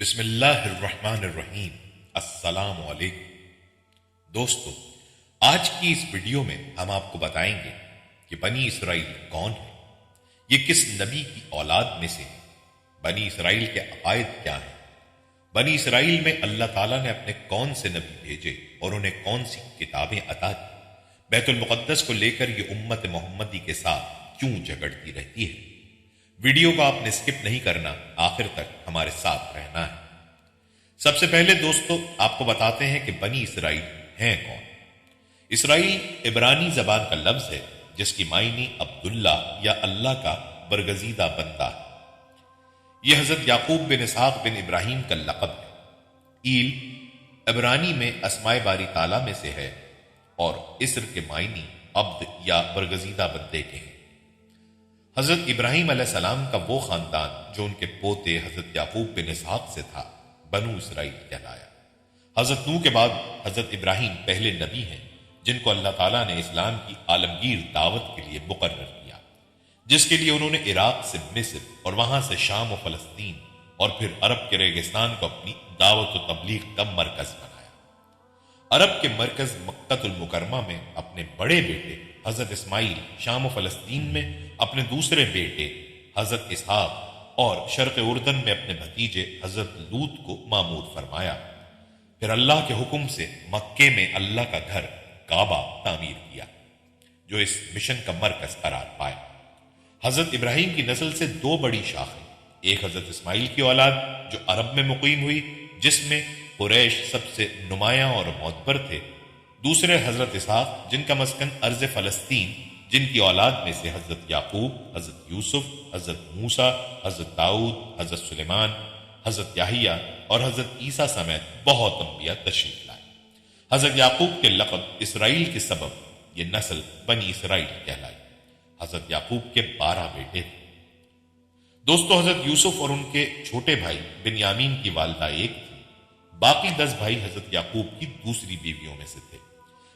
بسم اللہ الرحمن الرحیم۔ السلام علیکم دوستو، آج کی اس ویڈیو میں ہم آپ کو بتائیں گے کہ بنی اسرائیل کون ہے، یہ کس نبی کی اولاد میں سے ہے، بنی اسرائیل کے عقائد کیا ہیں، بنی اسرائیل میں اللہ تعالیٰ نے اپنے کون سے نبی بھیجے اور انہیں کون سی کتابیں عطا کی، بیت المقدس کو لے کر یہ امت محمدی کے ساتھ کیوں جھگڑتی رہتی ہے۔ ویڈیو کو آپ نے سکپ نہیں کرنا، آخر تک ہمارے ساتھ رہنا ہے۔ سب سے پہلے دوستو آپ کو بتاتے ہیں کہ بنی اسرائیل ہیں کون۔ اسرائیل عبرانی زبان کا لفظ ہے جس کی معنی عبداللہ یا اللہ کا برگزیدہ بندہ ہے۔ یہ حضرت یعقوب بن اسحاق بن ابراہیم کا لقب ہے۔ ایل عبرانی میں اسماء باری تعالیٰ میں سے ہے اور اسر کے معنی عبد یا برگزیدہ بندے کے ہیں۔ حضرت ابراہیم علیہ السلام کا وہ خاندان جو ان کے پوتے حضرت یعقوب بن اسحاق سے تھا بنو اسرائیل کہلایا۔ حضرت نوح کے بعد حضرت ابراہیم پہلے نبی ہیں جن کو اللہ تعالیٰ نے اسلام کی عالمگیر دعوت کے لیے مقرر کیا، جس کے لیے انہوں نے عراق سے مصر اور وہاں سے شام و فلسطین اور پھر عرب کے ریگستان کو اپنی دعوت و تبلیغ کا مرکز بنایا۔ عرب کے مرکز مکہ المکرمہ میں اپنے بڑے بیٹے حضرت اسماعیل، شام و فلسطین میں اپنے دوسرے بیٹے حضرت اسحاق اور شرق اردن میں اپنے بھتیجے حضرت لوط کو مامور فرمایا۔ پھر اللہ کے حکم سے مکے میں اللہ کا گھر کعبہ تعمیر کیا جو اس مشن کا مرکز قرار پایا۔ حضرت ابراہیم کی نسل سے دو بڑی شاخیں، ایک حضرت اسماعیل کی اولاد جو عرب میں مقیم ہوئی جس میں قریش سب سے نمایاں اور معتبر تھے، دوسرے حضرت اسحاق جن کا مسکن ارض فلسطین، جن کی اولاد میں سے حضرت یعقوب، حضرت یوسف، حضرت موسیٰ، حضرت داؤد، حضرت سلیمان، حضرت یحییٰ اور حضرت عیسیٰ سمیت بہت انبیاء تشریف لائے۔ حضرت یعقوب کے لقب اسرائیل کے سبب یہ نسل بنی اسرائیل کہلائی۔ حضرت یعقوب کے 12 بیٹے تھے۔ دوستو حضرت یوسف اور ان کے چھوٹے بھائی بنیامین کی والدہ ایک تھی، باقی 10 بھائی حضرت یعقوب کی دوسری بیویوں میں سے تھے۔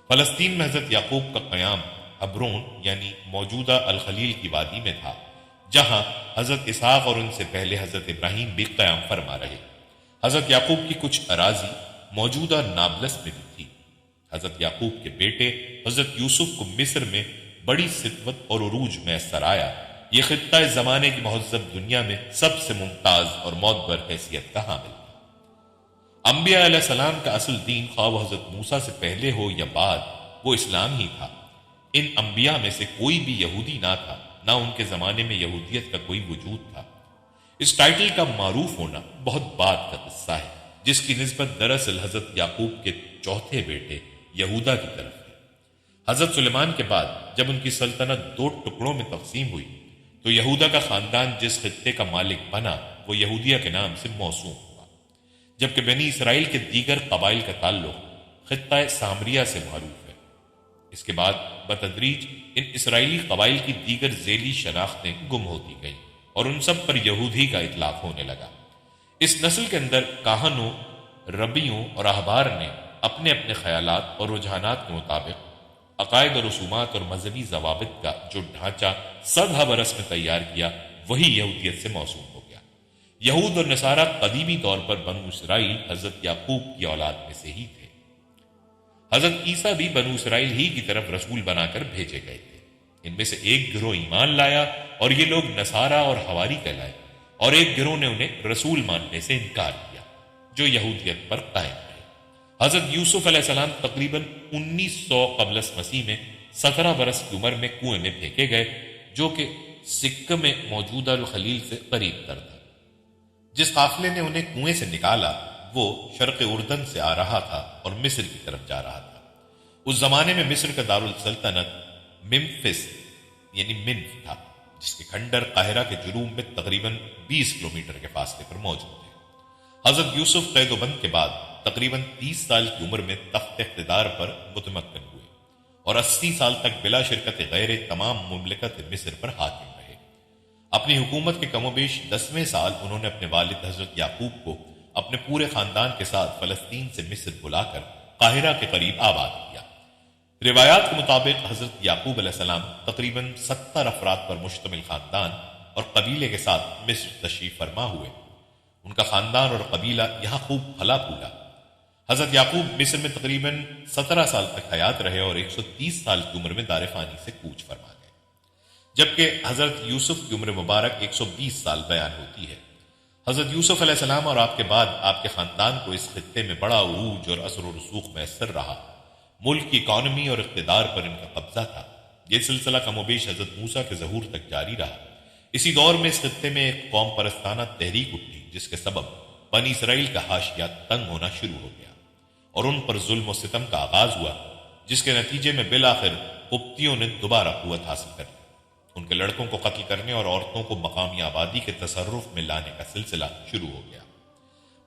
فلسطین میں حضرت یعقوب کا قیام حبرون یعنی موجودہ الخلیل کی وادی میں تھا، جہاں حضرت اسحاق اور ان سے پہلے حضرت ابراہیم بھی قیام فرما رہے۔ حضرت یعقوب کی کچھ اراضی موجودہ نابلس میں بھی تھی۔ حضرت یعقوب کے بیٹے حضرت یوسف کو مصر میں بڑی ثروت اور عروج میسر آیا۔ یہ خطہ اس زمانے کی مہذب دنیا میں سب سے ممتاز اور معتبر حیثیت کا حامل تھا۔ انبیاء علیہ السلام کا اصل دین خواہ وہ حضرت موسیٰ سے پہلے ہو یا بعد، وہ اسلام ہی تھا۔ ان انبیاء میں سے کوئی بھی یہودی نہ تھا، نہ ان کے زمانے میں یہودیت کا کوئی وجود تھا۔ اس ٹائٹل کا معروف ہونا بہت بعد کا قصہ ہے، جس کی نسبت دراصل حضرت یعقوب کے چوتھے بیٹے یہودا کی طرف ہے۔ حضرت سلیمان کے بعد جب ان کی سلطنت 2 ٹکڑوں میں تقسیم ہوئی تو یہودا کا خاندان جس خطے کا مالک بنا وہ یہودیہ کے نام سے موسوم ہوا، جبکہ بنی اسرائیل کے دیگر قبائل کا تعلق خطہ سامریہ سے معروف ہے۔ اس کے بعد بتدریج ان اسرائیلی قبائل کی دیگر ذیلی شناختیں گم ہوتی گئیں اور ان سب پر یہودی کا اطلاق ہونے لگا۔ اس نسل کے اندر کاہنوں، ربیوں اور احبار نے اپنے اپنے خیالات اور رجحانات کے مطابق عقائد و رسومات اور مذہبی ضوابط کا جو ڈھانچہ 100 برس میں تیار کیا وہی یہودیت سے موسوم ہو گیا۔ یہود اور نصارہ قدیمی طور پر بنو اسرائیل حضرت یعقوب کی اولاد میں سے ہی تھے۔ حضرت عیسیٰ بھی بنو اسرائیل ہی کی طرف رسول بنا کر بھیجے گئے تھے۔ ان میں سے ایک گروہ ایمان لایا اور یہ لوگ نصارہ اور حواری کہلائے، اور ایک گروہ نے انہیں رسول ماننے سے انکار کیا جو یہودیت پر قائم رہے۔ حضرت یوسف علیہ السلام تقریباً 1900 قبل مسیح میں 17 برس کی عمر میں کنویں میں پھینکے گئے جو کہ سکہ میں موجودہ الخلیل سے قریب تر تھا۔ جس قافلے نے انہیں کنویں سے نکالا وہ شرق اردن سے آ رہا تھا اور مصر کی طرف جا رہا تھا۔ اس زمانے میں مصر کا دارالسلطنت ممفس یعنی منف تھا، جس کے کھنڈر قاہرہ کے جنوب میں تقریباً 20 کلومیٹر کے فاصلے پر موجود ہے۔ حضرت یوسف قید و بند کے بعد تقریباً 30 سال کی عمر میں تخت اقتدار پر متمکن ہوئے اور 80 سال تک بلا شرکت غیر تمام مملکت مصر پر حاکم رہے۔ اپنی حکومت کے کم و بیش 10ویں سال انہوں نے اپنے والد حضرت یعقوب کو اپنے پورے خاندان کے ساتھ فلسطین سے مصر بلا کر قاہرہ کے قریب آباد کیا۔ روایات کے مطابق حضرت یعقوب علیہ السلام تقریباً 70 افراد پر مشتمل خاندان اور قبیلے کے ساتھ مصر تشریف فرما ہوئے۔ ان کا خاندان اور قبیلہ یہاں خوب پھلا پھولا۔ حضرت یعقوب مصر میں تقریباً 17 سال تک حیات رہے اور 130 سال کی عمر میں دار فانی سے کوچ فرما گئے، جبکہ حضرت یوسف کی عمر مبارک 120 سال بیان ہوتی ہے۔ حضرت یوسف علیہ السلام اور آپ کے بعد آپ کے خاندان کو اس خطے میں بڑا عروج اور اثر و رسوخ میسر رہا۔ ملک کی اکانومی اور اقتدار پر ان کا قبضہ تھا۔ یہ سلسلہ کم و بیش حضرت موسیٰ کے ظہور تک جاری رہا۔ اسی دور میں اس خطے میں ایک قوم پرستانہ تحریک اٹھی، جس کے سبب بنی اسرائیل کا حاشیہ تنگ ہونا شروع ہو گیا اور ان پر ظلم و ستم کا آغاز ہوا، جس کے نتیجے میں بالآخر قبطیوں نے دوبارہ قوت حاصل کر لی۔ ان کے لڑکوں کو قتل کرنے اور عورتوں کو مقامی آبادی کے تصرف میں لانے کا سلسلہ شروع ہو گیا۔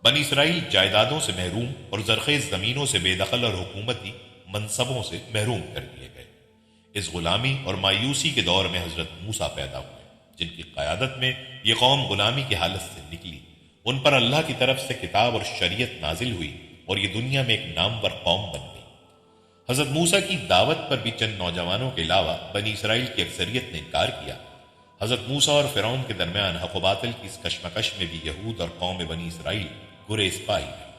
بنی اسرائیل جائیدادوں سے محروم اور زرخیز زمینوں سے بے دخل اور حکومتی منصبوں سے محروم کر دیے گئے۔ اس غلامی اور مایوسی کے دور میں حضرت موسیٰ پیدا ہوئے، جن کی قیادت میں یہ قوم غلامی کی حالت سے نکلی۔ ان پر اللہ کی طرف سے کتاب اور شریعت نازل ہوئی اور یہ دنیا میں ایک نامور قوم بن گئی۔ حضرت موسیٰ کی دعوت پر بھی چند نوجوانوں کے علاوہ بنی اسرائیل کی اکثریت نے انکار کیا۔ حضرت موسیٰ اور فرعون کے درمیان حق و باطل کی اس کشمکش میں بھی یہود اور قوم بنی اسرائیل گریز پائی گئی۔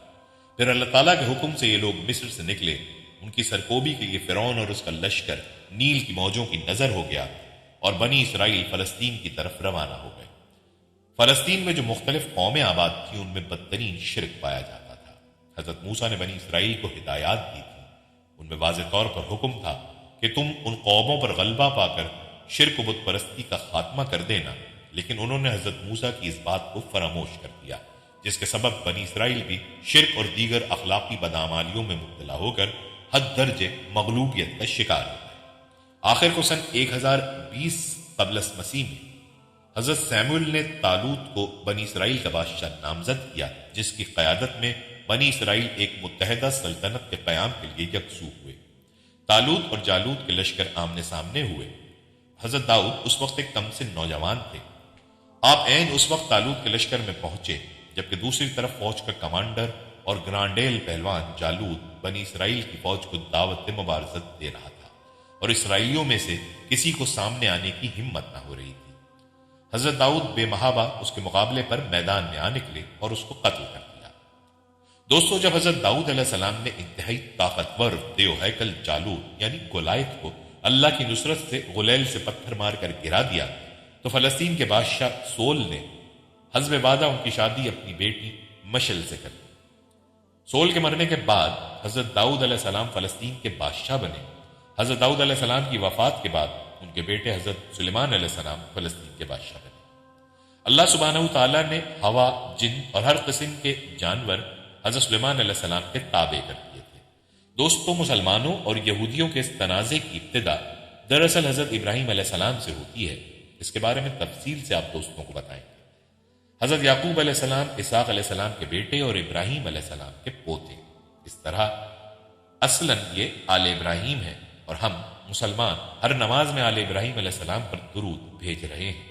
پھر اللہ تعالیٰ کے حکم سے یہ لوگ مصر سے نکلے۔ ان کی سرکوبی کے لیے فرعون اور اس کا لشکر نیل کی موجوں کی نظر ہو گیا اور بنی اسرائیل فلسطین کی طرف روانہ ہو گئے۔ فلسطین میں جو مختلف قومیں آباد تھیں، ان میں بدترین شرک پایا جاتا تھا۔ حضرت موسیٰ نے بنی اسرائیل کو ہدایات دی تھی۔ ان میں واضح طور پر حکم تھا کہ تم ان قوموں پر غلبہ پا کر شرک و بت پرستی کا خاتمہ کر دینا، لیکن انہوں نے حضرت موسیٰ کی اس بات کو فراموش کر دیا، جس کے سبب بنی اسرائیل بھی شرک اور دیگر اخلاقی بدعمالیوں میں مبتلا ہو کر حد درجے مغلوبیت کا شکار ہو گئے۔ آخر کو سن 1020 قبل مسیح میں حضرت سیموئل نے طالوت کو بنی اسرائیل کا بادشاہ نامزد کیا، جس کی قیادت میں بنی اسرائیل ایک متحدہ سلطنت کے قیام کے لیے یکسو ہوئے۔ طالوت اور جالوت کے لشکر آمنے سامنے ہوئے۔ حضرت داؤد اس وقت ایک کمسن نوجوان تھے۔ آپ عین اس وقت طالوت کے لشکر میں پہنچے جبکہ دوسری طرف فوج کا کمانڈر اور گرانڈیل پہلوان جالوت بنی اسرائیل کی فوج کو دعوت مبارزت دے رہا تھا اور اسرائیلیوں میں سے کسی کو سامنے آنے کی ہمت نہ ہو رہی تھی۔ حضرت داؤد بے محابہ اس کے مقابلے پر میدان میں آ نکلے اور اس کو قتل کر دیا۔ دوستو، جب حضرت داؤد علیہ السلام نے انتہائی طاقتور دیو ہیکل جالوت یعنی گولایت کو اللہ کی نصرت سے غلیل سے پتھر مار کر گرا دیا، تو فلسطین کے بادشاہ سول نے حسب وعدہ ان کی شادی اپنی بیٹی مشل سے کر دی۔ سول کے مرنے کے بعد حضرت داؤد علیہ السلام فلسطین کے بادشاہ بنے۔ حضرت داؤد علیہ السلام کی وفات کے بعد ان کے بیٹے حضرت سلیمان علیہ السلام فلسطین کے بادشاہ بنے۔ اللہ سبحانہ وتعالیٰ نے ہوا، جن اور ہر قسم کے جانور حضرت سلیمان علیہ السلام کے تابع کر دیے تھے۔ دوستوں، مسلمانوں اور یہودیوں کے اس تنازع کی ابتدا دراصل حضرت ابراہیم علیہ السلام سے ہوتی ہے۔ اس کے بارے میں تفصیل سے آپ دوستوں کو بتائیں گے۔ حضرت یعقوب علیہ السلام اسحاق علیہ السلام کے بیٹے اور ابراہیم علیہ السلام کے پوتے۔ اس طرح اصلاً یہ آل ابراہیم ہے اور ہم مسلمان ہر نماز میں آل ابراہیم علیہ السلام پر درود بھیج رہے ہیں۔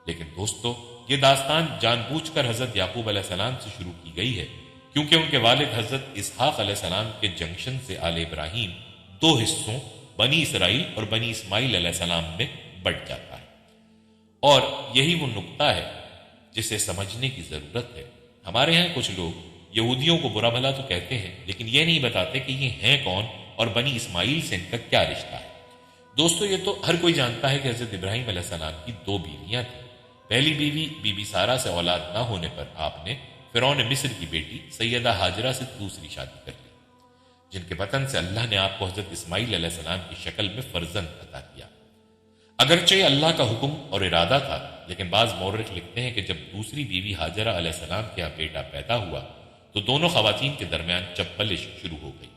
لیکن دوستو، یہ داستان جان بوجھ کر حضرت یعقوب علیہ السلام سے شروع کی گئی ہے، کیونکہ ان کے والد حضرت اسحاق علیہ السلام کے جنکشن سے آل ابراہیم دو حصوں بنی اسرائیل اور بنی اسماعیل علیہ السلام میں بٹ جاتا ہے، اور یہی وہ نقطہ ہے جسے سمجھنے کی ضرورت ہے۔ ہمارے ہاں کچھ لوگ یہودیوں کو برا بھلا تو کہتے ہیں، لیکن یہ نہیں بتاتے کہ یہ ہیں کون اور بنی اسماعیل سے ان کا کیا رشتہ ہے۔ دوستو، یہ تو ہر کوئی جانتا ہے کہ حضرت ابراہیم علیہ السلام کی دو بیویاں تھیں۔ پہلی بیوی بی بی سارہ سے اولاد نہ ہونے پر آپ نے فرعون مصر کی بیٹی سیدہ ہاجرہ سے دوسری شادی کر لی، جن کے بطن سے اللہ نے آپ کو حضرت اسماعیل علیہ السلام کی شکل میں فرزند عطا کیا۔ اگرچہ اللہ کا حکم اور ارادہ تھا، لیکن بعض مورخ لکھتے ہیں کہ جب دوسری بیوی ہاجرہ علیہ السلام کے یہاں بیٹا پیدا ہوا تو دونوں خواتین کے درمیان چپلش شروع ہو گئی،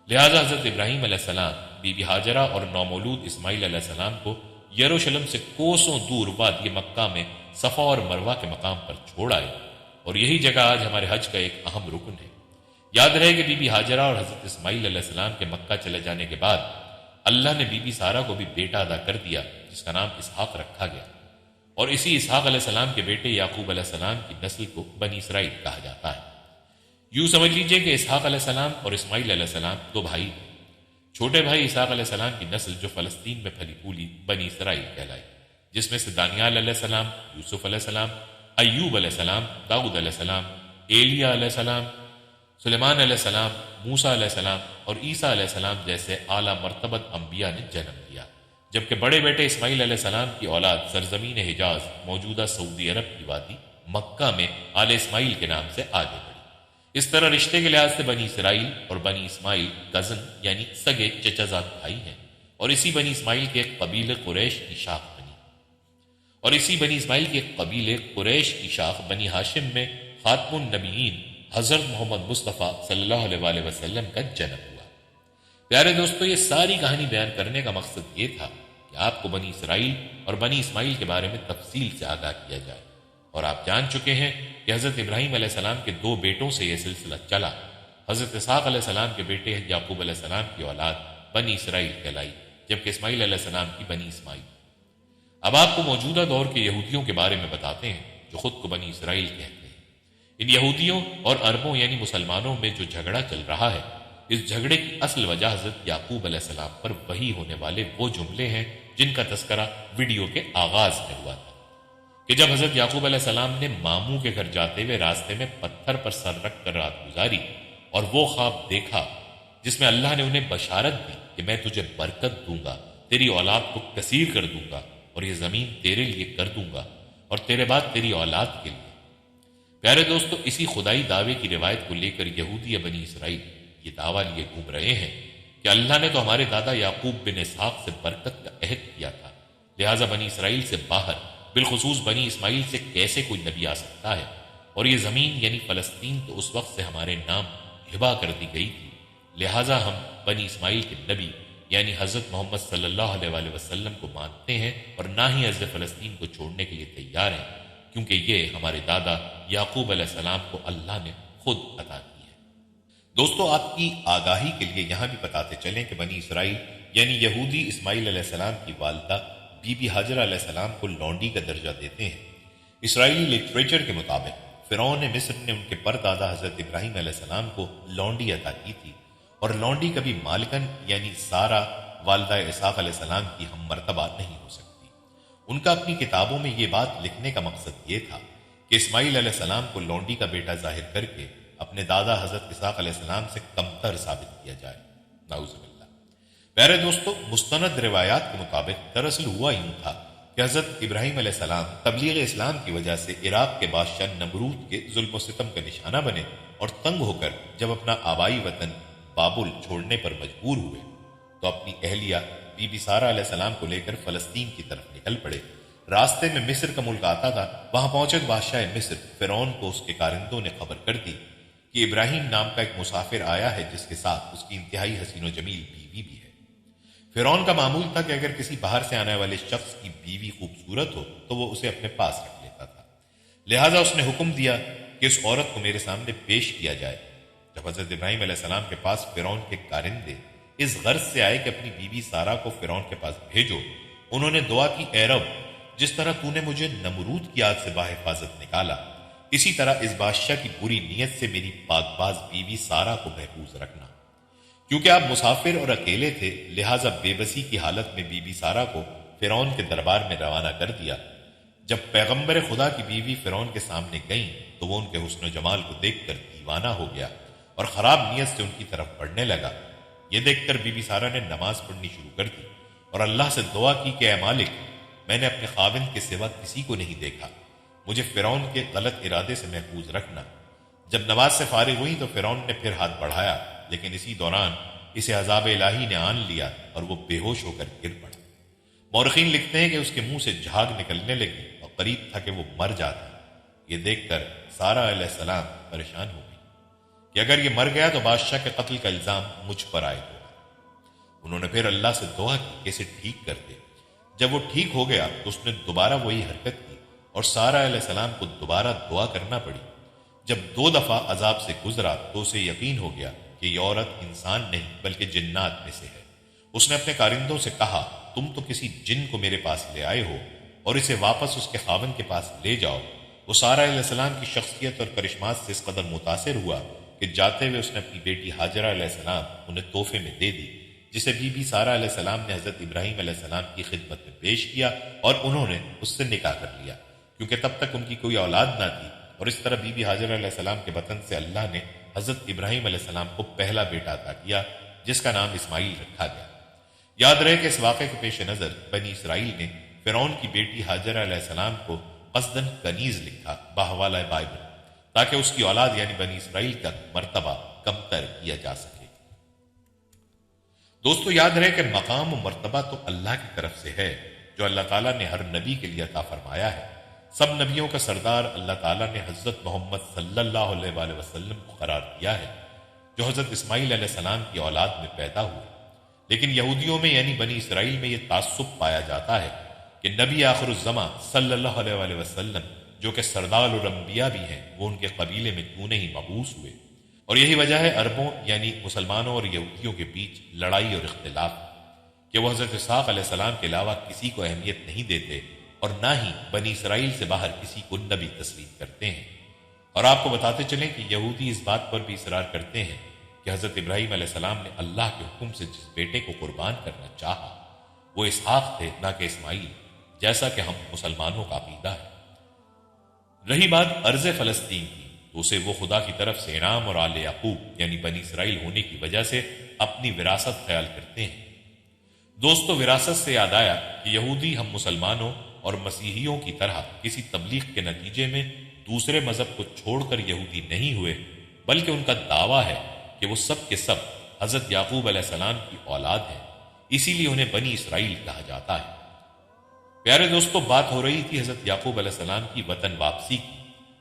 لہذا حضرت ابراہیم علیہ السلام بی بی ہاجرہ اور نومولود اسماعیل علیہ السلام کو یروشلم سے کوسوں دور وادی مکہ میں صفا اور مروہ کے مقام پر چھوڑ آئے، اور یہی جگہ آج ہمارے حج کا ایک اہم رکن ہے۔ یاد رہے کہ بی بی ہاجرہ اور حضرت اسماعیل علیہ السلام کے مکہ چلے جانے کے بعد اللہ نے بی بی سارہ کو بھی بیٹا عطا کر دیا، جس کا نام اسحاق رکھا گیا، اور اسی اسحاق علیہ السلام کے بیٹے یعقوب علیہ السلام کی نسل کو بنی اسرائیل کہا جاتا ہے۔ یوں سمجھ لیجئے کہ اسحاق علیہ السلام اور اسماعیل علیہ السلام دو بھائی تھے۔ چھوٹے بھائی اسحاق علیہ السلام کی نسل جو فلسطین میں پھلی پھولی بنی اسرائیل کہلائی، جس میں سے دانیال علیہ السلام، یوسف علیہ السلام، ایوب علیہ السلام، داؤد علیہ السلام، ایلیا علیہ السلام، سلیمان علیہ السلام، موسیٰ علیہ السلام اور عیسیٰ علیہ السلام جیسے اعلیٰ مرتبت انبیاء نے جنم دیا، جبکہ بڑے بیٹے اسماعیل علیہ السلام کی اولاد سرزمین حجاز موجودہ سعودی عرب کی وادی مکہ میں آل اسماعیل کے نام سے آگے بڑھی۔ اس طرح رشتے کے لحاظ سے بنی اسرائیل اور بنی اسماعیل کزن یعنی سگے چچا زاد بھائی ہیں، اور اسی بنی اسماعیل کے ایک قبیلے قریش کی شاخ بنی ہاشم میں خاتم النبیین حضرت محمد مصطفیٰ صلی اللہ علیہ وآلہ وسلم کا جنم ہوا۔ پیارے دوستو، یہ ساری کہانی بیان کرنے کا مقصد یہ تھا کہ آپ کو بنی اسرائیل اور بنی اسماعیل کے بارے میں تفصیل سے آگاہ کیا جائے، اور آپ جان چکے ہیں کہ حضرت ابراہیم علیہ السلام کے 2 بیٹوں سے یہ سلسلہ چلا۔ حضرت اسحاق علیہ السلام کے بیٹے یعقوب علیہ السلام کی اولاد بنی اسرائیل کہلائی، جبکہ اسماعیل علیہ السلام کی بنی اسماعیل۔ اب آپ کو موجودہ دور کے یہودیوں کے بارے میں بتاتے ہیں جو خود کو بنی اسرائیل کہتے ہیں۔ ان یہودیوں اور عربوں یعنی مسلمانوں میں جو جھگڑا چل رہا ہے، اس جھگڑے کی اصل وجہ حضرت یعقوب علیہ السلام پر وحی ہونے والے وہ جملے ہیں جن کا تذکرہ ویڈیو کے آغاز میں ہوا تھا، کہ جب حضرت یعقوب علیہ السلام نے ماموں کے گھر جاتے ہوئے راستے میں پتھر پر سر رکھ کر رات گزاری اور وہ خواب دیکھا جس میں اللہ نے انہیں بشارت دی کہ میں تجھے برکت دوں گا، تیری اولاد کو کثیر کر دوں گا، اور یہ زمین تیرے لیے کر دوں گا اور تیرے بعد تیری اولاد کے لیے۔ پیارے دوستو، اسی خدائی دعوے کی روایت کو لے کر یہودی یا بنی اسرائیل یہ دعویٰ لیے گھوم رہے ہیں کہ اللہ نے تو ہمارے دادا یعقوب بن اسحاق سے برکت کا عہد کیا تھا، لہٰذا بنی اسرائیل سے باہر بالخصوص بنی اسماعیل سے کیسے کوئی نبی آ سکتا ہے، اور یہ زمین یعنی فلسطین تو اس وقت سے ہمارے نام ہبا کر دی گئی تھی، لہٰذا ہم بنی اسماعیل کے نبی یعنی حضرت محمد صلی اللہ علیہ وآلہ وسلم کو مانتے ہیں، اور نہ ہی حضرت فلسطین کو چھوڑنے کے لیے تیار ہیں، کیونکہ یہ ہمارے دادا یعقوب علیہ السلام کو اللہ نے خود عطا کی ہے۔ دوستو، آپ کی آگاہی کے لیے یہاں بھی بتاتے چلیں کہ بنی اسرائیل یعنی یہودی اسماعیل علیہ السلام کی والدہ بی بی ہاجرہ علیہ السلام کو لونڈی کا درجہ دیتے ہیں۔ اسرائیلی لٹریچر کے مطابق فرعون مصر نے ان کے پردادا حضرت ابراہیم علیہ السلام کو لونڈی عطا کی تھی، اور لونڈی کبھی مالکن یعنی سارا والدہ اسحاق علیہ السلام کی ہم مرتبہ نہیں ہو سکتی۔ ان کا اپنی کتابوں میں یہ بات لکھنے کا مقصد یہ تھا کہ اسماعیل علیہ السلام کو لونڈی کا بیٹا ظاہر کر کے اپنے دادا حضرت اسحاق علیہ السلام سے کمتر ثابت کیا جائے، نعوذ باللہ۔ پیارے دوستو، مستند روایات کے مطابق دراصل ہوا یوں تھا کہ حضرت ابراہیم علیہ السلام تبلیغ اسلام کی وجہ سے عراق کے بادشاہ نمرود کے ظلم و ستم کا نشانہ بنے، اور تنگ ہو کر جب اپنا آبائی وطن بابل چھوڑنے پر مجبور ہوئے تو اپنی اہلیہ بی بی سارہ علیہ السلام کو لے کر فلسطین کی طرف نکل پڑے۔ راستے میں مصر کا ملک آتا تھا، وہاں پہنچے بادشاہ مصر فرعون کو اس کے کارندوں نے خبر کر دی کہ ابراہیم نام کا ایک مسافر آیا ہے جس کے ساتھ اس کی انتہائی حسین و جمیل بیوی بھی ہے۔ فرعون کا معمول تھا کہ اگر کسی باہر سے آنے والے شخص کی بیوی خوبصورت ہو تو وہ اسے اپنے پاس رکھ لیتا تھا، لہٰذا اس نے حکم دیا کہ اس عورت کو میرے سامنے پیش کیا جائے۔ جب حضرت ابراہیم علیہ السلام کے پاس فرعون کے کارندے اس غرض سے آئے کہ اپنی بیوی سارہ کو فرعون کے پاس بھیجو، انہوں نے دعا کی، اے رب، جس طرح تو نے مجھے نمرود کی آگ سے بحفاظت نکالا، اسی طرح اس بادشاہ کی بری نیت سے میری پاک باز بیوی سارہ کو محفوظ رکھنا۔ کیونکہ آپ مسافر اور اکیلے تھے، لہٰذا بے بسی کی حالت میں بیوی سارہ کو فرعون کے دربار میں روانہ کر دیا۔ جب پیغمبر خدا کی بیوی فرعون کے سامنے گئیں تو وہ ان کے حسن و جمال کو دیکھ کر دیوانہ ہو گیا اور خراب نیت سے ان کی طرف بڑھنے لگا۔ یہ دیکھ کر بی بی سارہ نے نماز پڑھنی شروع کر دی اور اللہ سے دعا کی کہ اے مالک، میں نے اپنے خاوند کے سوا کسی کو نہیں دیکھا، مجھے فرعون کے غلط ارادے سے محفوظ رکھنا۔ جب نماز سے فارغ ہوئی تو فرعون نے پھر ہاتھ بڑھایا، لیکن اسی دوران اسے عذاب الہی نے آن لیا اور وہ بے ہوش ہو کر گر پڑا۔ مورخین لکھتے ہیں کہ اس کے منہ سے جھاگ نکلنے لگی اور قریب تھا کہ وہ مر جاتا۔ یہ دیکھ کر سارہ علیہ السلام پریشان ہو گئی کہ اگر یہ مر گیا تو بادشاہ کے قتل کا الزام مجھ پر عائد ہوگا۔ انہوں نے پھر اللہ سے دعا کی کہ اسے ٹھیک کر دے۔ جب وہ ٹھیک ہو گیا تو اس نے دوبارہ وہی حرکت کی اور سارہ علیہ السلام کو دوبارہ دعا کرنا پڑی۔ جب 2 دفعہ عذاب سے گزرا تو اسے یقین ہو گیا کہ یہ عورت انسان نہیں بلکہ جنات میں سے ہے۔ اس نے اپنے کارندوں سے کہا، تم تو کسی جن کو میرے پاس لے آئے ہو اور اسے واپس اس کے خاوند کے پاس لے جاؤ۔ وہ سارہ علیہ السلام کی شخصیت اور کرشمات سے اس قدر متاثر ہوا کہ جاتے ہوئے اس نے اپنی بیٹی ہاجرہ علیہ السلام انہیں تحفے میں دے دی، جسے بی بی سارہ علیہ السلام نے حضرت ابراہیم علیہ السلام کی خدمت میں پیش کیا اور انہوں نے اس سے نکاح کر لیا، کیونکہ تب تک ان کی کوئی اولاد نہ تھی، اور اس طرح بی بی ہاجرہ علیہ السلام کے بطن سے اللہ نے حضرت ابراہیم علیہ السلام کو پہلا بیٹا عطا کیا جس کا نام اسماعیل رکھا گیا۔ یاد رہے کہ اس واقعے کے پیش نظر بنی اسرائیل نے فرعون کی بیٹی ہاجرہ علیہ السلام کو قصداً کنیز لکھا بحوالہ بائبل، تاکہ اس کی اولاد یعنی بنی اسرائیل کا مرتبہ کمتر کیا جا سکے۔ دوستو یاد رہے کہ مقام و مرتبہ تو اللہ کی طرف سے ہے جو اللہ تعالیٰ نے ہر نبی کے لیے عطا فرمایا ہے۔ سب نبیوں کا سردار اللہ تعالیٰ نے حضرت محمد صلی اللہ علیہ وآلہ وسلم کو قرار دیا ہے، جو حضرت اسماعیل علیہ السلام کی اولاد میں پیدا ہوئے۔ لیکن یہودیوں میں یعنی بنی اسرائیل میں یہ تعصب پایا جاتا ہے کہ نبی آخر الزماں صلی اللہ علیہ وآلہ وسلم جو کہ سردار الانبیاء بھی ہیں، وہ ان کے قبیلے میں کیوں نہیں مبعوث ہوئے، اور یہی وجہ ہے عربوں یعنی مسلمانوں اور یہودیوں کے بیچ لڑائی اور اختلاف کہ وہ حضرت اسحاق علیہ السلام کے علاوہ کسی کو اہمیت نہیں دیتے اور نہ ہی بنی اسرائیل سے باہر کسی کو نبی تسلیم کرتے ہیں۔ اور آپ کو بتاتے چلیں کہ یہودی اس بات پر بھی اصرار کرتے ہیں کہ حضرت ابراہیم علیہ السلام نے اللہ کے حکم سے جس بیٹے کو قربان کرنا چاہا وہ اسحاق تھے، نہ کہ اسماعیل، جیسا کہ ہم مسلمانوں کا عقیدہ ہے۔ رہی بات ارض فلسطین کی، تو اسے وہ خدا کی طرف سے انعام اور آل یعقوب یعنی بنی اسرائیل ہونے کی وجہ سے اپنی وراثت خیال کرتے ہیں۔ دوستو وراثت سے یاد آیا کہ یہودی ہم مسلمانوں اور مسیحیوں کی طرح کسی تبلیغ کے نتیجے میں دوسرے مذہب کو چھوڑ کر یہودی نہیں ہوئے، بلکہ ان کا دعویٰ ہے کہ وہ سب کے سب حضرت یعقوب علیہ السلام کی اولاد ہیں، اسی لیے انہیں بنی اسرائیل کہا جاتا ہے۔ پیارے دوستو بات ہو رہی تھی حضرت یعقوب علیہ السلام کی وطن واپسی کی۔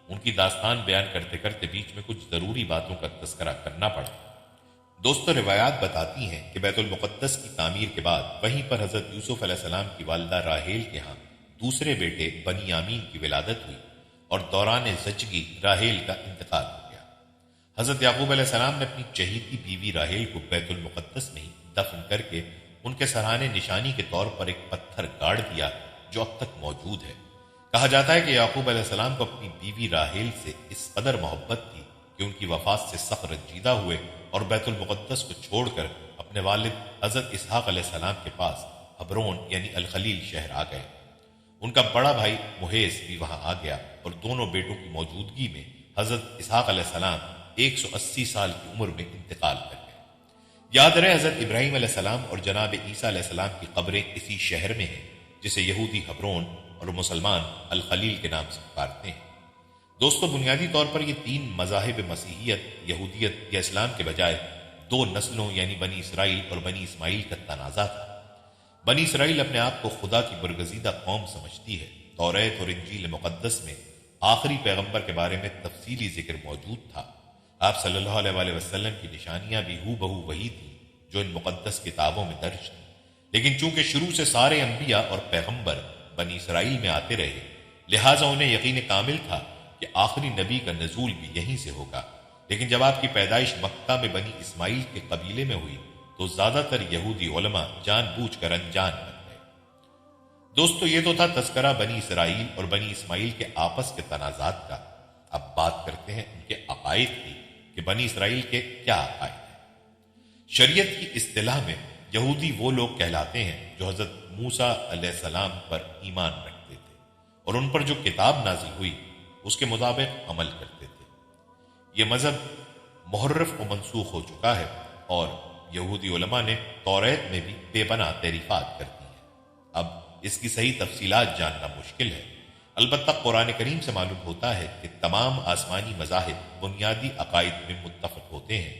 ان کی داستان بیان کرتے کرتے بیچ میں کچھ ضروری باتوں کا تذکرہ کرنا پڑا۔ دوستو روایات بتاتی ہیں کہ بیت المقدس کی تعمیر کے بعد وہیں پر حضرت یوسف علیہ السلام کی والدہ راحیل کے ہاں دوسرے بیٹے بنیامین کی ولادت ہوئی اور دوران زچگی راحیل کا انتقال ہو گیا۔ حضرت یعقوب علیہ السلام نے اپنی چہیتی بیوی راحیل کو بیت المقدس میں ہی دفن کر کے ان کے سرانے نشانی کے طور پر ایک پتھر گاڑ دیا جو اب تک موجود ہے۔ کہا جاتا ہے کہ یعقوب علیہ السلام کو اپنی بیوی راحیل سے اس قدر محبت تھی کہ ان کی وفات سے سخت رنجیدہ ہوئے اور بیت المقدس کو چھوڑ کر اپنے والد حضرت اسحاق علیہ السلام کے پاس حبرون یعنی الخلیل شہر آ گئے۔ ان کا بڑا بھائی محیز بھی وہاں آ گیا اور دونوں بیٹوں کی موجودگی میں حضرت اسحاق علیہ السلام 180 سال کی عمر میں انتقال کر گئے۔ یاد رہے حضرت ابراہیم علیہ السلام اور جناب عیسیٰ علیہ السلام کی قبریں اسی شہر میں ہیں جسے یہودی حبرون اور مسلمان الخلیل کے نام سے پکارتے ہیں۔ دوستو بنیادی طور پر یہ تین مذاہب مسیحیت، یہودیت یا اسلام کے بجائے دو نسلوں یعنی بنی اسرائیل اور بنی اسماعیل کا تنازع تھا۔ بنی اسرائیل اپنے آپ کو خدا کی برگزیدہ قوم سمجھتی ہے۔ توریت اور انجیل مقدس میں آخری پیغمبر کے بارے میں تفصیلی ذکر موجود تھا۔ آپ صلی اللہ علیہ وآلہ وسلم کی نشانیاں بھی ہو بہو وہی تھیں جو ان مقدس کتابوں میں درج تھیں، لیکن چونکہ شروع سے سارے انبیاء اور پیغمبر بنی اسرائیل میں آتے رہے، لہٰذا انہیں یقین کامل تھا کہ آخری نبی کا نزول بھی یہیں سے ہوگا۔ لیکن جب آپ کی پیدائش مکہ میں بنی اسماعیل کے قبیلے میں ہوئی تو زیادہ تر یہودی علماء جان بوجھ کر انجان بن گئے۔ دوستو یہ تو تھا تذکرہ بنی اسرائیل اور بنی اسماعیل کے آپس کے تنازعات کا۔ اب بات کرتے ہیں ان کے عقائد کی کہ بنی اسرائیل کے کیا عقائد ہیں۔ شریعت کی اصطلاح میں یہودی وہ لوگ کہلاتے ہیں جو حضرت موسیٰ علیہ السلام پر ایمان رکھتے تھے اور ان پر جو کتاب نازل ہوئی اس کے مطابق عمل کرتے تھے۔ یہ مذہب محرف و منسوخ ہو چکا ہے اور یہودی علماء نے توریت میں بھی بے پناہ تعریفات کر دی ہیں۔ اب اس کی صحیح تفصیلات جاننا مشکل ہے، البتہ قرآن کریم سے معلوم ہوتا ہے کہ تمام آسمانی مذاہب بنیادی عقائد میں متفق ہوتے ہیں،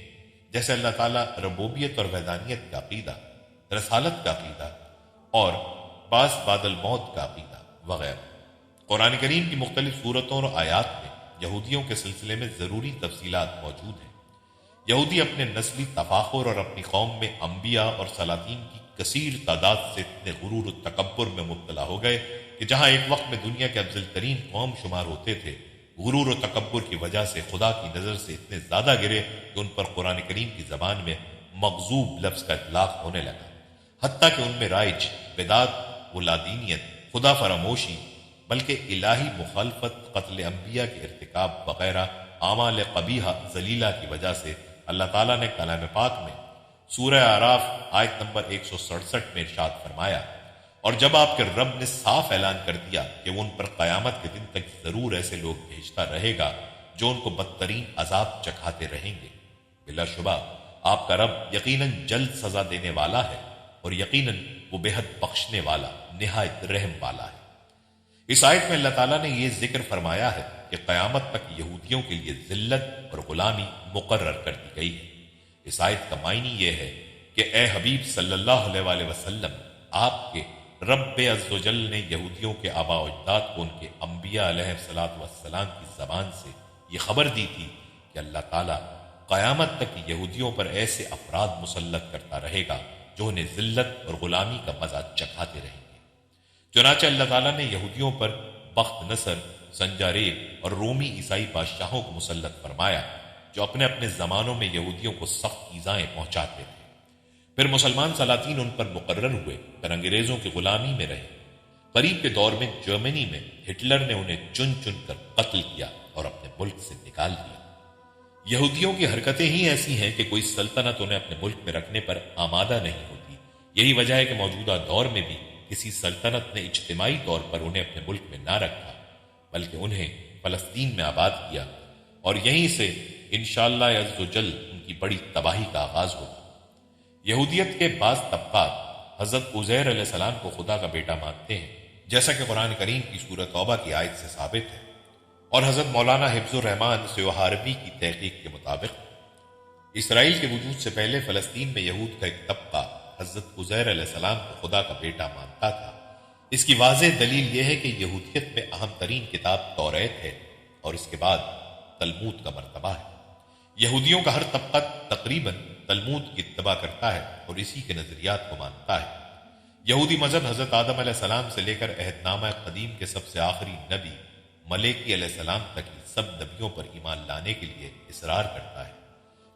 جیسے اللہ تعالیٰ ربوبیت اور وحدانیت کا عقیدہ، رسالت کا عقیدہ اور بعث بعد الموت کا عقیدہ وغیرہ۔ قرآن کریم کی مختلف صورتوں اور آیات میں یہودیوں کے سلسلے میں ضروری تفصیلات موجود ہیں۔ یہودی اپنے نسلی تفاخر اور اپنی قوم میں انبیاء اور سلاطین کی کثیر تعداد سے اتنے غرور و تکبر میں مبتلا ہو گئے کہ جہاں ایک وقت میں دنیا کے افضل ترین قوم شمار ہوتے تھے، غرور و تکبر کی وجہ سے خدا کی نظر سے اتنے زیادہ گرے کہ ان پر قرآن کریم کی زبان میں مغضوب لفظ کا اطلاق ہونے لگا، حتیٰ کہ ان میں رائج بدعت و لادینیت، خدا فراموشی، بلکہ الہی مخالفت، قتل انبیاء کے ارتکاب وغیرہ اعمال قبیحہ ذلیلہ کی وجہ سے اللہ تعالیٰ نے کلام پاک میں سورہ اعراف آیت نمبر 167 میں ارشاد فرمایا، اور جب آپ کے رب نے صاف اعلان کر دیا کہ وہ ان پر قیامت کے دن تک ضرور ایسے لوگ بھیجتا رہے گا جو ان کو بدترین عذاب چکھاتے رہیں گے، بلا شبہ آپ کا رب یقیناً جلد سزا دینے والا ہے اور یقیناً وہ بے حد بخشنے والا، نہایت رحم والا ہے۔ اس آیت میں اللہ تعالیٰ نے یہ ذکر فرمایا ہے کہ قیامت تک یہودیوں کے لیے ذلت اور غلامی مقرر کر دی گئی ہے۔ اس آیت کا معنی یہ ہے کہ اے حبیب صلی اللہ علیہ وآلہ وسلم، آپ کے رب عز و جل نے یہودیوں کے آباء و اجداد کو ان کے انبیاء علیہ الصلوۃ والسلام کی زبان سے یہ خبر دی تھی کہ اللہ تعالیٰ قیامت تک یہودیوں پر ایسے افراد مسلط کرتا رہے گا جو انہیں ذلت اور غلامی کا مزہ چکھاتے رہیں گے۔ چنانچہ اللہ تعالیٰ نے یہودیوں پر بخت نصر، سنجاریب اور رومی عیسائی بادشاہوں کو مسلط فرمایا جو اپنے اپنے زمانوں میں یہودیوں کو سخت ایذائیں پہنچاتے تھے۔ پھر مسلمان سلاطین ان پر مقرر ہوئے، پھر انگریزوں کی غلامی میں رہے۔ قریب کے دور میں جرمنی میں ہٹلر نے انہیں چن چن کر قتل کیا اور اپنے ملک سے نکال دیا۔ یہودیوں کی حرکتیں ہی ایسی ہیں کہ کوئی سلطنت انہیں اپنے ملک میں رکھنے پر آمادہ نہیں ہوتی۔ یہی وجہ ہے کہ موجودہ دور میں بھی کسی سلطنت نے اجتماعی طور پر انہیں اپنے ملک میں نہ رکھا، بلکہ انہیں فلسطین میں آباد کیا، اور یہیں سے انشاءاللہ عز و جل ان کی بڑی تباہی کا آغاز ہوگا۔ یہودیت کے بعض طبقات حضرت عزیر علیہ السلام کو خدا کا بیٹا مانتے ہیں، جیسا کہ قرآن کریم کی سورہ توبہ کی آیت سے ثابت ہے، اور حضرت مولانا حفظ الرحمان سیوہاروی کی تحقیق کے مطابق اسرائیل کے وجود سے پہلے فلسطین میں یہود کا ایک طبقہ حضرت عزیر علیہ السلام کو خدا کا بیٹا مانتا تھا۔ اس کی واضح دلیل یہ ہے کہ یہودیت میں اہم ترین کتاب توریت ہے اور اس کے بعد تلمود کا مرتبہ ہے۔ یہودیوں کا ہر طبقہ تقریباً تلمود کی اتباع کرتا ہے اور اسی کے نظریات کو مانتا ہے۔ یہودی مذہب حضرت آدم علیہ السلام سے لے کر عہد نامہ قدیم کے سب سے آخری نبی ملیکی علیہ السلام تک کی سب نبیوں پر ایمان لانے کے لیے اصرار کرتا ہے،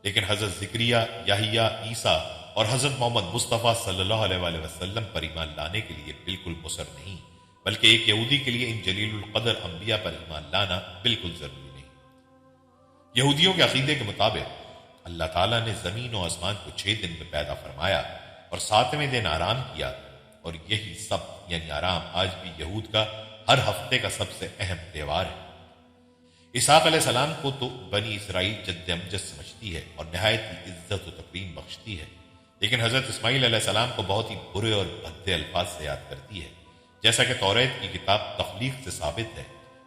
لیکن حضرت زکریا، یحییٰ، عیسیٰ اور حضرت محمد مصطفیٰ صلی اللہ علیہ وآلہ وسلم پر ایمان لانے کے لیے بالکل مصر نہیں، بلکہ ایک یہودی کے لیے ان جلیل القدر انبیاء پر ایمان لانا بالکل ضروری نہیں۔ یہودیوں کے عقیدے کے مطابق اللہ تعالیٰ نے زمین و آسمان کو 6 دن میں پیدا فرمایا اور 7ویں دن آرام کیا، اور یہی سبت یعنی آرام آج بھی یہود کا ہر ہفتے کا سب سے اہم تہوار ہے۔ اسحاق علیہ السلام کو تو بنی اسرائیل جد امجد سمجھتی ہے اور نہایت ہی عزت و تکریم بخشتی ہے، لیکن حضرت اسماعیل علیہ السلام کو بہت ہی برے اور بھدے الفاظ سے یاد کرتی ہے، جیسا کہ توریت کی کتاب تخلیق سے ثابت ہے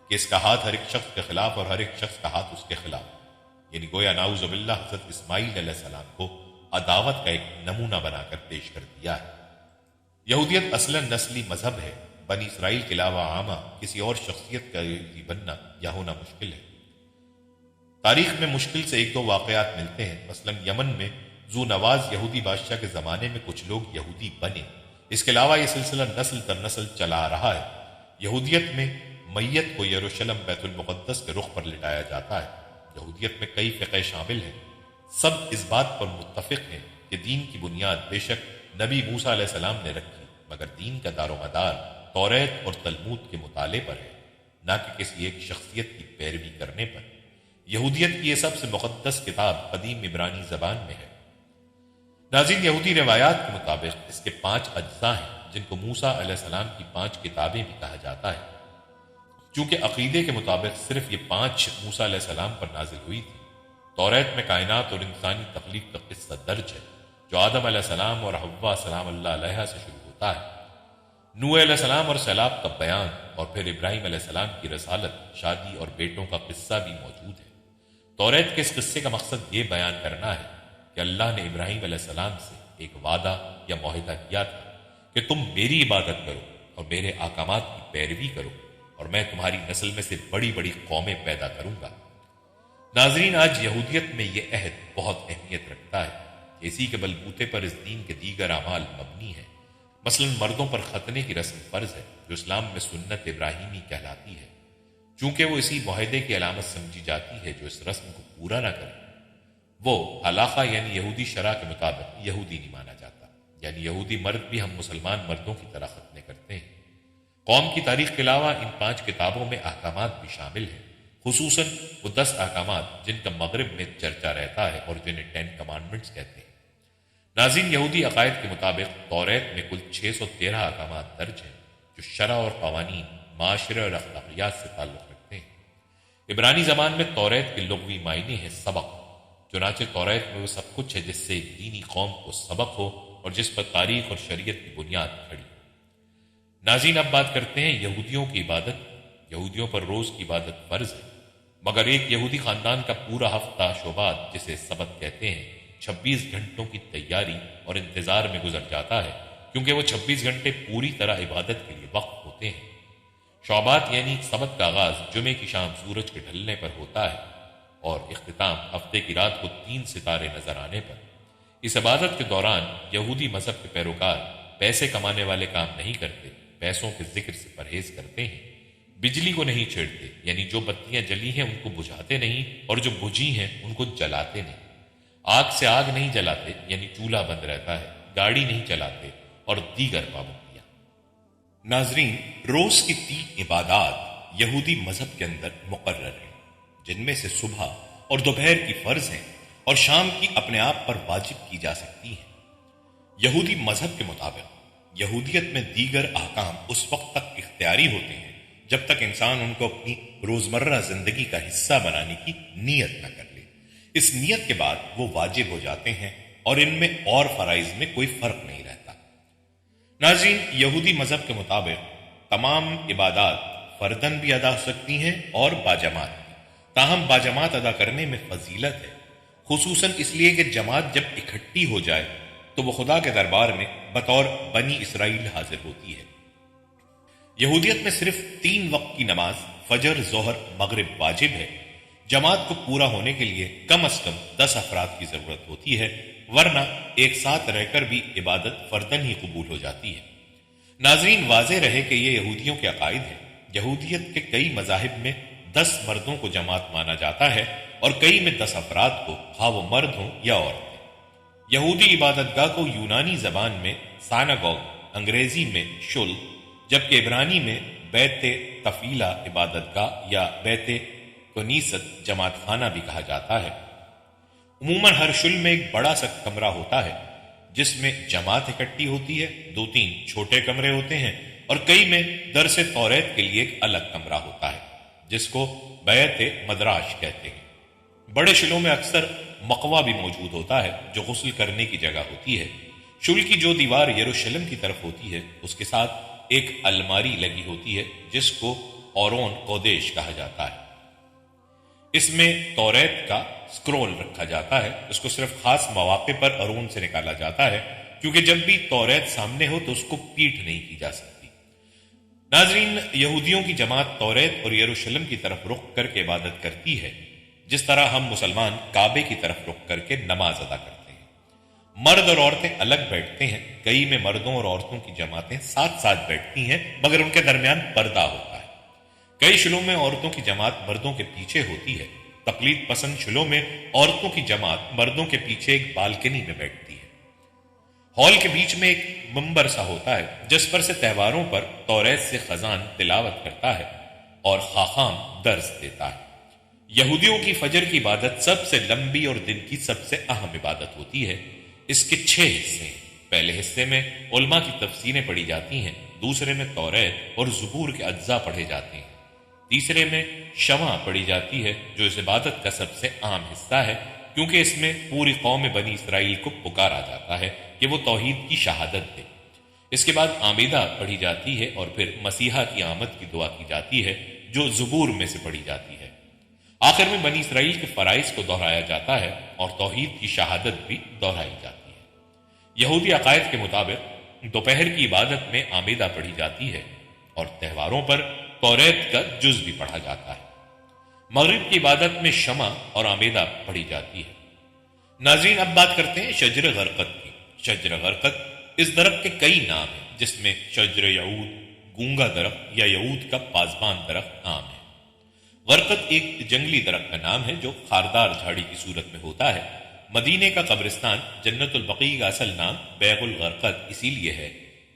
کہ اس کا ہاتھ ہر ایک شخص کے خلاف اور ہر ایک شخص کا ہاتھ اس کے خلاف، یعنی گویا نعوذ باللہ حضرت اسماعیل علیہ السلام کو عداوت کا ایک نمونہ بنا کر پیش کر دیا ہے۔ یہودیت اصلاً نسلی مذہب ہے، بنی اسرائیل کے علاوہ عامہ کسی اور شخصیت کا یہودی بننا یا ہونا مشکل ہے۔ تاریخ میں مشکل سے 1-2 واقعات ملتے ہیں، مثلاً یمن میں ذو نواز یہودی بادشاہ کے زمانے میں کچھ لوگ یہودی بنے۔ اس کے علاوہ یہ سلسلہ نسل در نسل چلا آ رہا ہے۔ یہودیت میں میت کو یروشلم بیت المقدس کے رخ پر لٹایا جاتا ہے۔ یہودیت میں کئی فقہ شامل ہیں، سب اس بات پر متفق ہیں کہ دین کی بنیاد بے شک نبی موسیٰ علیہ السلام نے رکھی، مگر دین کا دار و مدار توریت اور تلمود کے مطالعے پر ہے، نہ کہ کسی ایک شخصیت کی پیروی کرنے پر۔ یہودیت کی یہ سب سے مقدس کتاب قدیم عبرانی زبان میں ہے۔ ناظرین، یہودی روایات کے مطابق اس کے 5 اجزاء ہیں، جن کو موسیٰ علیہ السلام کی 5 کتابیں بھی کہا جاتا ہے۔ چونکہ عقیدے کے مطابق صرف یہ 5 موسیٰ علیہ السلام پر نازل ہوئی تھی، توریت میں کائنات اور انسانی تخلیق کا قصہ درج ہے، جو آدم علیہ السلام اور حوا سلام اللہ علیہ سے شروع ہوتا ہے۔ نوح علیہ السلام اور سیلاب کا بیان، اور پھر ابراہیم علیہ السلام کی رسالت، شادی اور بیٹوں کا قصہ بھی موجود ہے۔ توریت کے اس قصے کا مقصد یہ بیان کرنا ہے کہ اللہ نے ابراہیم علیہ السلام سے ایک وعدہ یا معاہدہ کیا تھا کہ تم میری عبادت کرو اور میرے احکامات کی پیروی کرو، اور میں تمہاری نسل میں سے بڑی بڑی قومیں پیدا کروں گا۔ ناظرین، آج یہودیت میں یہ عہد بہت اہمیت رکھتا ہے کہ اسی کے بلبوتے پر اس دین کے دیگر اعمال مبنی ہیں۔ مثلا مردوں پر ختنے کی رسم فرض ہے، جو اسلام میں سنت ابراہیمی کہلاتی ہے، چونکہ وہ اسی معاہدے کی علامت سمجھی جاتی ہے۔ جو اس رسم کو پورا نہ کرے وہ علاقہ یعنی یہودی شرع کے مطابق یہودی نہیں مانا جاتا، یعنی یہودی مرد بھی ہم مسلمان مردوں کی طرح ختنے کرتے ہیں۔ قوم کی تاریخ کے علاوہ ان 5 کتابوں میں احکامات بھی شامل ہیں، خصوصاً وہ 10 احکامات جن کا مغرب میں چرچا رہتا ہے اور جنہیں 10 کمانڈمنٹس کہتے ہیں۔ ناظرین، یہودی عقائد کے مطابق توریت میں کل 613 احکامات درج ہیں جو شرع اور قوانین، معاشرے اور اخلاقیات سے تعلق رکھتے ہیں۔ عبرانی زبان میں توریت کے لغوی معنی ہے سبق، چنانچہ توریت میں وہ سب کچھ ہے جس سے ایک دینی قوم کو سبق ہو اور جس پر تاریخ اور شریعت کی بنیاد کھڑی ہو۔ ناظرین، اب بات کرتے ہیں یہودیوں کی عبادت۔ یہودیوں پر روز کی عبادت فرض ہے، مگر ایک یہودی خاندان کا پورا ہفتہ شوبات، جسے سبت کہتے ہیں، 26 گھنٹوں کی تیاری اور انتظار میں گزر جاتا ہے، کیونکہ وہ 26 گھنٹے پوری طرح عبادت کے لیے وقف ہوتے ہیں۔ شوبات یعنی سبت کا آغاز جمعے کی شام سورج کے ڈھلنے پر ہوتا ہے اور اختتام ہفتے کی رات کو 3 ستارے نظر آنے پر۔ اس عبادت کے دوران یہودی مذہب کے پیروکار پیسے کمانے والے کام نہیں کرتے، پیسوں کے ذکر سے پرہیز کرتے ہیں، بجلی کو نہیں چھیڑتے، یعنی جو بتیاں جلی ہیں ان کو بجھاتے نہیں اور جو بجھی ہیں ان کو جلاتے نہیں، آگ سے آگ نہیں جلاتے، یعنی چولہا بند رہتا ہے، گاڑی نہیں چلاتے اور دیگر پابندیاں۔ ناظرین، روز کی 3 عبادات یہودی مذہب کے اندر مقرر ہیں، جن میں سے صبح اور دوپہر کی فرض ہیں اور شام کی اپنے آپ پر واجب کی جا سکتی ہیں۔ یہودی مذہب کے مطابق یہودیت میں دیگر احکام اس وقت تک اختیاری ہوتے ہیں جب تک انسان ان کو اپنی روزمرہ زندگی کا حصہ بنانے کی نیت نہ کر لے۔ اس نیت کے بعد وہ واجب ہو جاتے ہیں اور ان میں اور فرائض میں کوئی فرق نہیں رہتا۔ ناظرین، یہودی مذہب کے مطابق تمام عبادات فرداً بھی ادا ہو سکتی ہیں اور باجماعت بھی، تاہم باجماعت ادا کرنے میں فضیلت ہے، خصوصاً اس لیے کہ جماعت جب اکٹھی ہو جائے تو وہ خدا کے دربار میں بطور بنی اسرائیل حاضر ہوتی ہے۔ یہودیت میں صرف 3 وقت کی نماز فجر، ظہر، مغرب واجب ہے۔ جماعت کو پورا ہونے کے لیے کم از کم 10 افراد کی ضرورت ہوتی ہے، ورنہ ایک ساتھ رہ کر بھی عبادت فرداً ہی قبول ہو جاتی ہے۔ ناظرین، واضح رہے کہ یہ یہودیوں کے عقائد ہیں۔ یہودیت کے کئی مذاہب میں 10 مردوں کو جماعت مانا جاتا ہے اور کئی میں 10 افراد کو، خواہ وہ مرد ہوں یا عورتیں۔ یہودی عبادت گاہ کو یونانی زبان میں ساناگوگ، انگریزی میں شل، جبکہ عبرانی میں بیت تفیلہ عبادت گاہ یا بیت کنیست جماعت خانہ بھی کہا جاتا ہے۔ عموماً ہر شل میں ایک بڑا سا کمرہ ہوتا ہے جس میں جماعت اکٹھی ہوتی ہے، 2-3 چھوٹے کمرے ہوتے ہیں اور کئی میں درس توریت کے لیے ایک الگ کمرہ ہوتا ہے جس کو بیت مدراش کہتے ہیں۔ بڑے شلوں میں اکثر مقوہ بھی موجود ہوتا ہے جو غسل کرنے کی جگہ ہوتی ہے۔ شل کی جو دیوار یروشلم کی طرف ہوتی ہے اس کے ساتھ ایک الماری لگی ہوتی ہے جس کو اورون قودیش کہا جاتا ہے۔ اس میں توریت کا سکرول رکھا جاتا ہے، اس کو صرف خاص مواقع پر ارون سے نکالا جاتا ہے، کیونکہ جب بھی توریت سامنے ہو تو اس کو پیٹھ نہیں کی جا سکتی۔ ناظرین، یہودیوں کی جماعت توریت اور یروشلم کی طرف رخ کر کے عبادت کرتی ہے، جس طرح ہم مسلمان کعبے کی طرف رخ کر کے نماز ادا کرتے ہیں۔ مرد اور عورتیں الگ بیٹھتے ہیں، کئی میں مردوں اور عورتوں کی جماعتیں ساتھ ساتھ بیٹھتی ہیں مگر ان کے درمیان پردہ ہوتا ہے۔ کئی شلوں میں عورتوں کی جماعت مردوں کے پیچھے ہوتی ہے۔ تقلید پسند شلوں میں عورتوں کی جماعت مردوں کے پیچھے ایک بالکنی میں بیٹھتی ہے۔ ہال کے بیچ میں ایک منبر سا ہوتا ہے جس پر سے تہواروں پر توریت سے خزان تلاوت کرتا ہے اور خاخام درس دیتا ہے۔ یہودیوں کی فجر کی عبادت سب سے لمبی اور دن کی سب سے اہم عبادت ہوتی ہے۔ اس کے 6 حصے ہیں۔ پہلے حصے میں علماء کی تفسیریں پڑھی جاتی ہیں، دوسرے میں توریت اور زبور کے اجزاء پڑھے جاتے ہیں، تیسرے میں شمع پڑھی جاتی ہے جو اس عبادت کا سب سے عام حصہ ہے، کیونکہ اس میں پوری قوم بنی اسرائیل کو پکارا جاتا ہے کہ وہ توحید کی شہادت دے۔ اس کے بعد آمیدہ پڑھی جاتی ہے اور پھر مسیحا کی آمد کی دعا کی جاتی ہے جو زبور میں سے پڑھی جاتی ہے۔ آخر میں بنی اسرائیل کے فرائض کو دہرایا جاتا ہے اور توحید کی شہادت بھی دہرائی جاتی ہے۔ یہودی عقائد کے مطابق دوپہر کی عبادت میں آمیدہ پڑھی جاتی ہے اور تہواروں پر توریت کا جز بھی پڑھا جاتا ہے۔ مغرب کی عبادت میں شمع اور آمیدہ پڑھی جاتی ہے۔ ناظرین، اب بات کرتے ہیں شجر غرقد کی۔ شجر غرقد اس درخت کے کئی نام ہیں، جس میں شجر یعود، گونگا درخت یا یعود کا پاسبان درخت عام ہے۔ غرقد ایک جنگلی درخت کا نام ہے جو خاردار جھاڑی کی صورت میں ہوتا ہے۔ مدینے کا قبرستان جنت البقیع کا اصل نام بیغ الغرقد اسی لیے ہے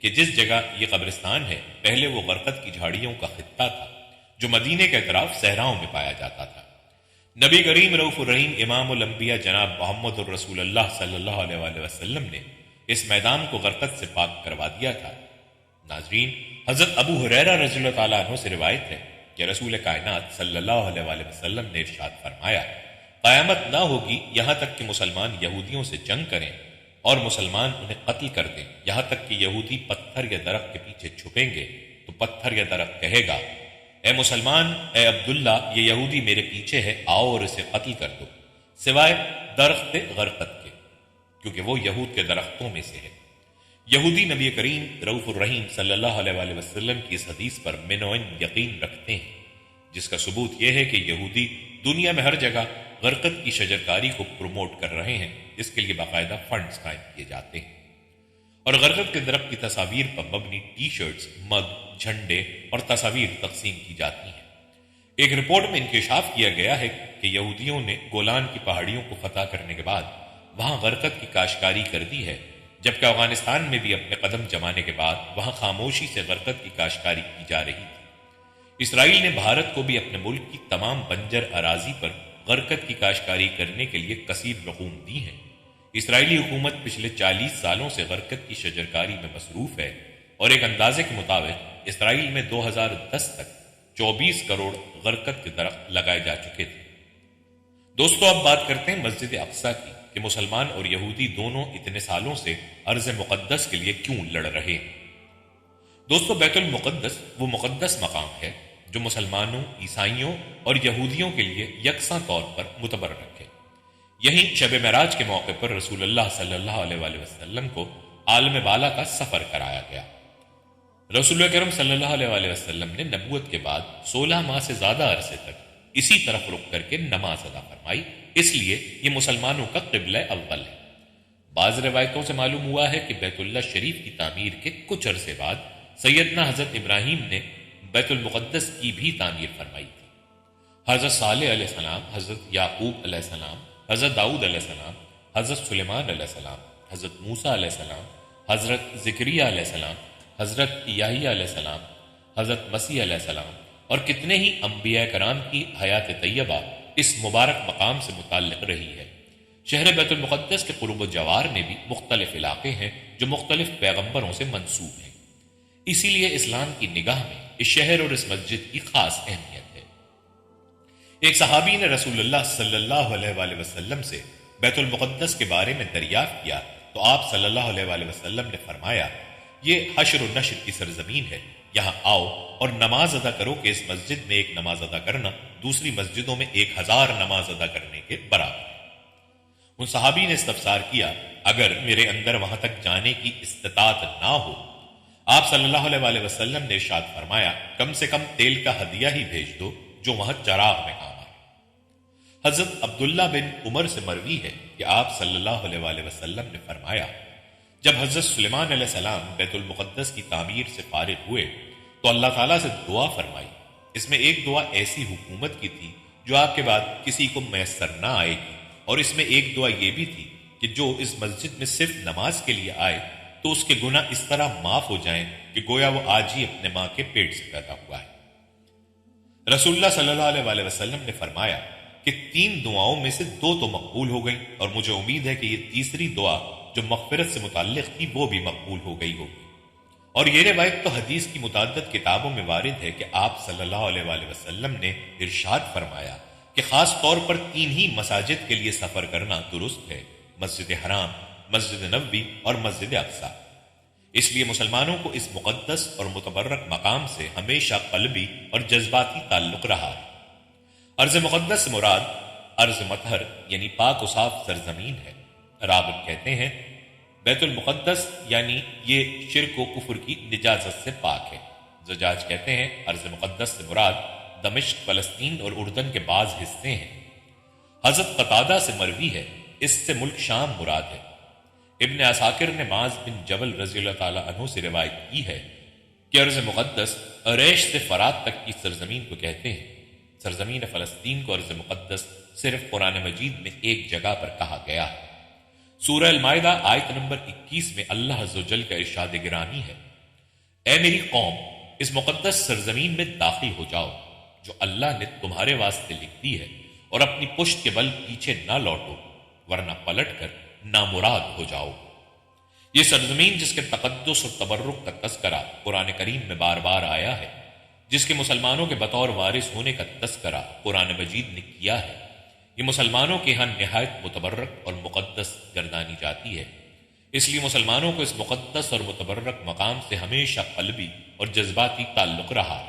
کہ جس جگہ یہ قبرستان ہے پہلے وہ غرقد کی جھاڑیوں کا خطہ تھا جو مدینے کے اطراف صحراؤں میں پایا جاتا تھا۔ نبی کریم رؤوف الرحیم امام الانبیاء جناب محمد الرسول اللہ صلی اللہ علیہ وآلہ وسلم نے اس میدان کو غرقت سے پاک کروا دیا تھا۔ ناظرین، حضرت ابو ہریرہ رضی اللہ تعالیٰ عنہ سے روایت ہے کہ رسول کائنات صلی اللہ علیہ وآلہ وسلم نے ارشاد فرمایا، قیامت نہ ہوگی یہاں تک کہ مسلمان یہودیوں سے جنگ کریں اور مسلمان انہیں قتل کر دیں، یہاں تک کہ یہودی پتھر یا درخت کے پیچھے چھپیں گے تو پتھر یا درخت کہے گا، اے مسلمان، اے عبداللہ، یہ یہودی میرے پیچھے ہے، آؤ اور اسے قتل کر دو، سوائے درخت غرقت کے، کیونکہ وہ یہود کے درختوں میں سے ہے۔ یہودی نبی کریم رؤوف الرحیم صلی اللہ علیہ وآلہ وسلم کی اس حدیث پر منوعن یقین رکھتے ہیں، جس کا ثبوت یہ ہے کہ یہودی دنیا میں ہر جگہ غرقت کی شجرکاری کو پروموٹ کر رہے ہیں، اس کے لیے باقاعدہ فنڈز قائم کیے جاتے ہیں اور غرقت کے درخت کی تصاویر پر مبنی ٹی شرٹس، مگ، جھنڈے اور تصاویر تقسیم کی جاتی ہیں۔ ایک رپورٹ میں انکشاف کیا گیا ہے کہ یہودیوں نے گولان کی پہاڑیوں کو فتح کرنے کے بعد وہاں غرقت کی کاشتکاری کر دی ہے، جبکہ افغانستان میں بھی اپنے قدم جمانے کے بعد وہاں خاموشی سے غرقت کی کاشتکاری کی جا رہی تھی۔ اسرائیل نے بھارت کو بھی اپنے ملک کی تمام بنجر اراضی پر غرقت کی کاشتکاری کرنے کے لیے کثیر رقوم دی ہیں۔ اسرائیلی حکومت پچھلے 40 سالوں سے غرقت کی شجرکاری میں مصروف ہے اور ایک اندازے کے مطابق اسرائیل میں 2010 تک 24 کروڑ غرقت کے درخت لگائے جا چکے تھے۔ دوستو، اب بات کرتے ہیں مسجد اقصیٰ کی کہ مسلمان اور یہودی دونوں اتنے سالوں سے ارض مقدس کے لیے کیوں لڑ رہے ہیں۔ دوستو، بیت المقدس وہ مقدس مقام ہے جو مسلمانوں، عیسائیوں اور یہودیوں کے لیے یکساں طور پر متبرک ہے۔ یہیں شب معراج کے موقع پر رسول اللہ صلی اللہ علیہ وآلہ وسلم کو عالم بالا کا سفر کرایا گیا۔ رسول اکرم صلی اللہ علیہ وآلہ وسلم نے نبوت کے بعد 16 ماہ سے زیادہ عرصے تک اسی طرف رک کر کے نماز ادا فرمائی، اس لیے یہ مسلمانوں کا قبلہ اول ہے۔ بعض روایتوں سے معلوم ہوا ہے کہ بیت اللہ شریف کی تعمیر کے کچھ عرصے بعد سیدنا حضرت ابراہیم نے بیت المقدس کی بھی تعمیر فرمائی تھی۔ حضرت صالح علیہ السلام، حضرت یعقوب علیہ السلام، حضرت داؤد علیہ السلام، حضرت سلیمان علیہ السلام، حضرت موسیٰ علیہ السلام، حضرت زکریا علیہ السلام، حضرت یحییٰ علیہ السلام، حضرت مسیح علیہ السلام اور کتنے ہی انبیاء کرام کی حیات طیبہ اس مبارک مقام سے متعلق رہی ہے۔ شہر بیت المقدس کے قرب و جوار میں بھی مختلف علاقے ہیں جو مختلف پیغمبروں سے منسوب ہیں، اسی لیے اسلام کی نگاہ میں اس شہر اور اس مسجد کی خاص اہمیت ہے۔ ایک صحابی نے رسول اللہ صلی اللہ علیہ وآلہ وسلم سے بیت المقدس کے بارے میں دریافت کیا تو آپ صلی اللہ علیہ وآلہ وسلم نے فرمایا، یہ حشر و نشر کی سرزمین ہے، یہاں آؤ اور نماز ادا کرو کہ اس مسجد میں ایک نماز ادا کرنا دوسری مسجدوں میں 1000 نماز ادا کرنے کے برابر ہے۔ ان صحابی نے استفسار کیا، اگر میرے اندر وہاں تک جانے کی استطاعت نہ ہو؟ آپ صلی اللہ علیہ وآلہ وسلم نے ارشاد فرمایا، کم سے کم تیل کا ہدیہ ہی بھیج دو جو وہاں چراغ میں کام آئے۔ حضرت عبداللہ بن عمر سے مروی ہے کہ آپ صلی اللہ علیہ وآلہ وسلم نے فرمایا، جب حضرت سلیمان علیہ السلام بیت المقدس کی تعمیر سے فارغ ہوئے تو اللہ تعالیٰ سے دعا فرمائی۔ اس میں ایک دعا ایسی حکومت کی تھی جو آپ کے بعد کسی کو میسر نہ آئے گی، اور اس میں ایک دعا یہ بھی تھی کہ جو اس مسجد میں صرف نماز کے لیے آئے تو اس کے گناہ اس طرح معاف ہو جائیں کہ گویا وہ آج ہی اپنے ماں کے پیٹ سے پیدا ہوا ہے۔ رسول اللہ صلی اللہ علیہ وآلہ وسلم نے فرمایا کہ 3 دعاؤں میں سے 2 تو مقبول ہو گئی، اور مجھے امید ہے کہ یہ تیسری دعا جو مغفرت سے متعلق تھی وہ بھی مقبول ہو گئی ہوگی۔ اور یہ روایت تو حدیث کی متعدد کتابوں میں وارد ہے کہ آپ صلی اللہ علیہ وآلہ وسلم نے ارشاد فرمایا کہ خاص طور پر 3 ہی مساجد کے لیے سفر کرنا درست ہے، مسجد حرام، مسجد نبوی اور مسجد اقصیٰ۔ اس لیے مسلمانوں کو اس مقدس اور متبرک مقام سے ہمیشہ قلبی اور جذباتی تعلق رہا ہے۔ ارض مقدس سے مراد ارض مطہر یعنی پاک و صاف سرزمین ہے۔ رابط کہتے ہیں بیت المقدس یعنی یہ شرک و کفر کی نجاست سے پاک ہے۔ زجاج کہتے ہیں ارض مقدس سے مراد دمشق، فلسطین اور اردن کے بعض حصے ہیں۔ حضرت قتادہ سے مروی ہے، اس سے ملک شام مراد ہے۔ ابن عساکر نے معاذ بن جبل رضی اللہ تعالیٰ عنہ سے روایت کی ہے کہ ارض مقدس عریش سے فرات تک کی سرزمین کو کہتے ہیں۔ سرزمین فلسطین کو ارض مقدس صرف قرآن مجید میں ایک جگہ پر کہا گیا ہے۔ سورہ المائدہ آیت نمبر 21 میں اللہ عز و جل کا ارشاد گرامی ہے، اے میری قوم، اس مقدس سرزمین میں داخل ہو جاؤ جو اللہ نے تمہارے واسطے لکھ دی ہے، اور اپنی پشت کے بل پیچھے نہ لوٹو، ورنہ پلٹ کر نامراد ہو جاؤ۔ یہ سرزمین جس کے تقدس اور تبرک کا تذکرہ قرآن کریم میں بار بار آیا ہے، جس کے مسلمانوں کے بطور وارث ہونے کا تذکرہ قرآن مجید نے کیا ہے، یہ مسلمانوں کے ہاں نہایت متبرک اور مقدس گردانی جاتی ہے۔ اس لیے مسلمانوں کو اس مقدس اور متبرک مقام سے ہمیشہ قلبی اور جذباتی تعلق رہا۔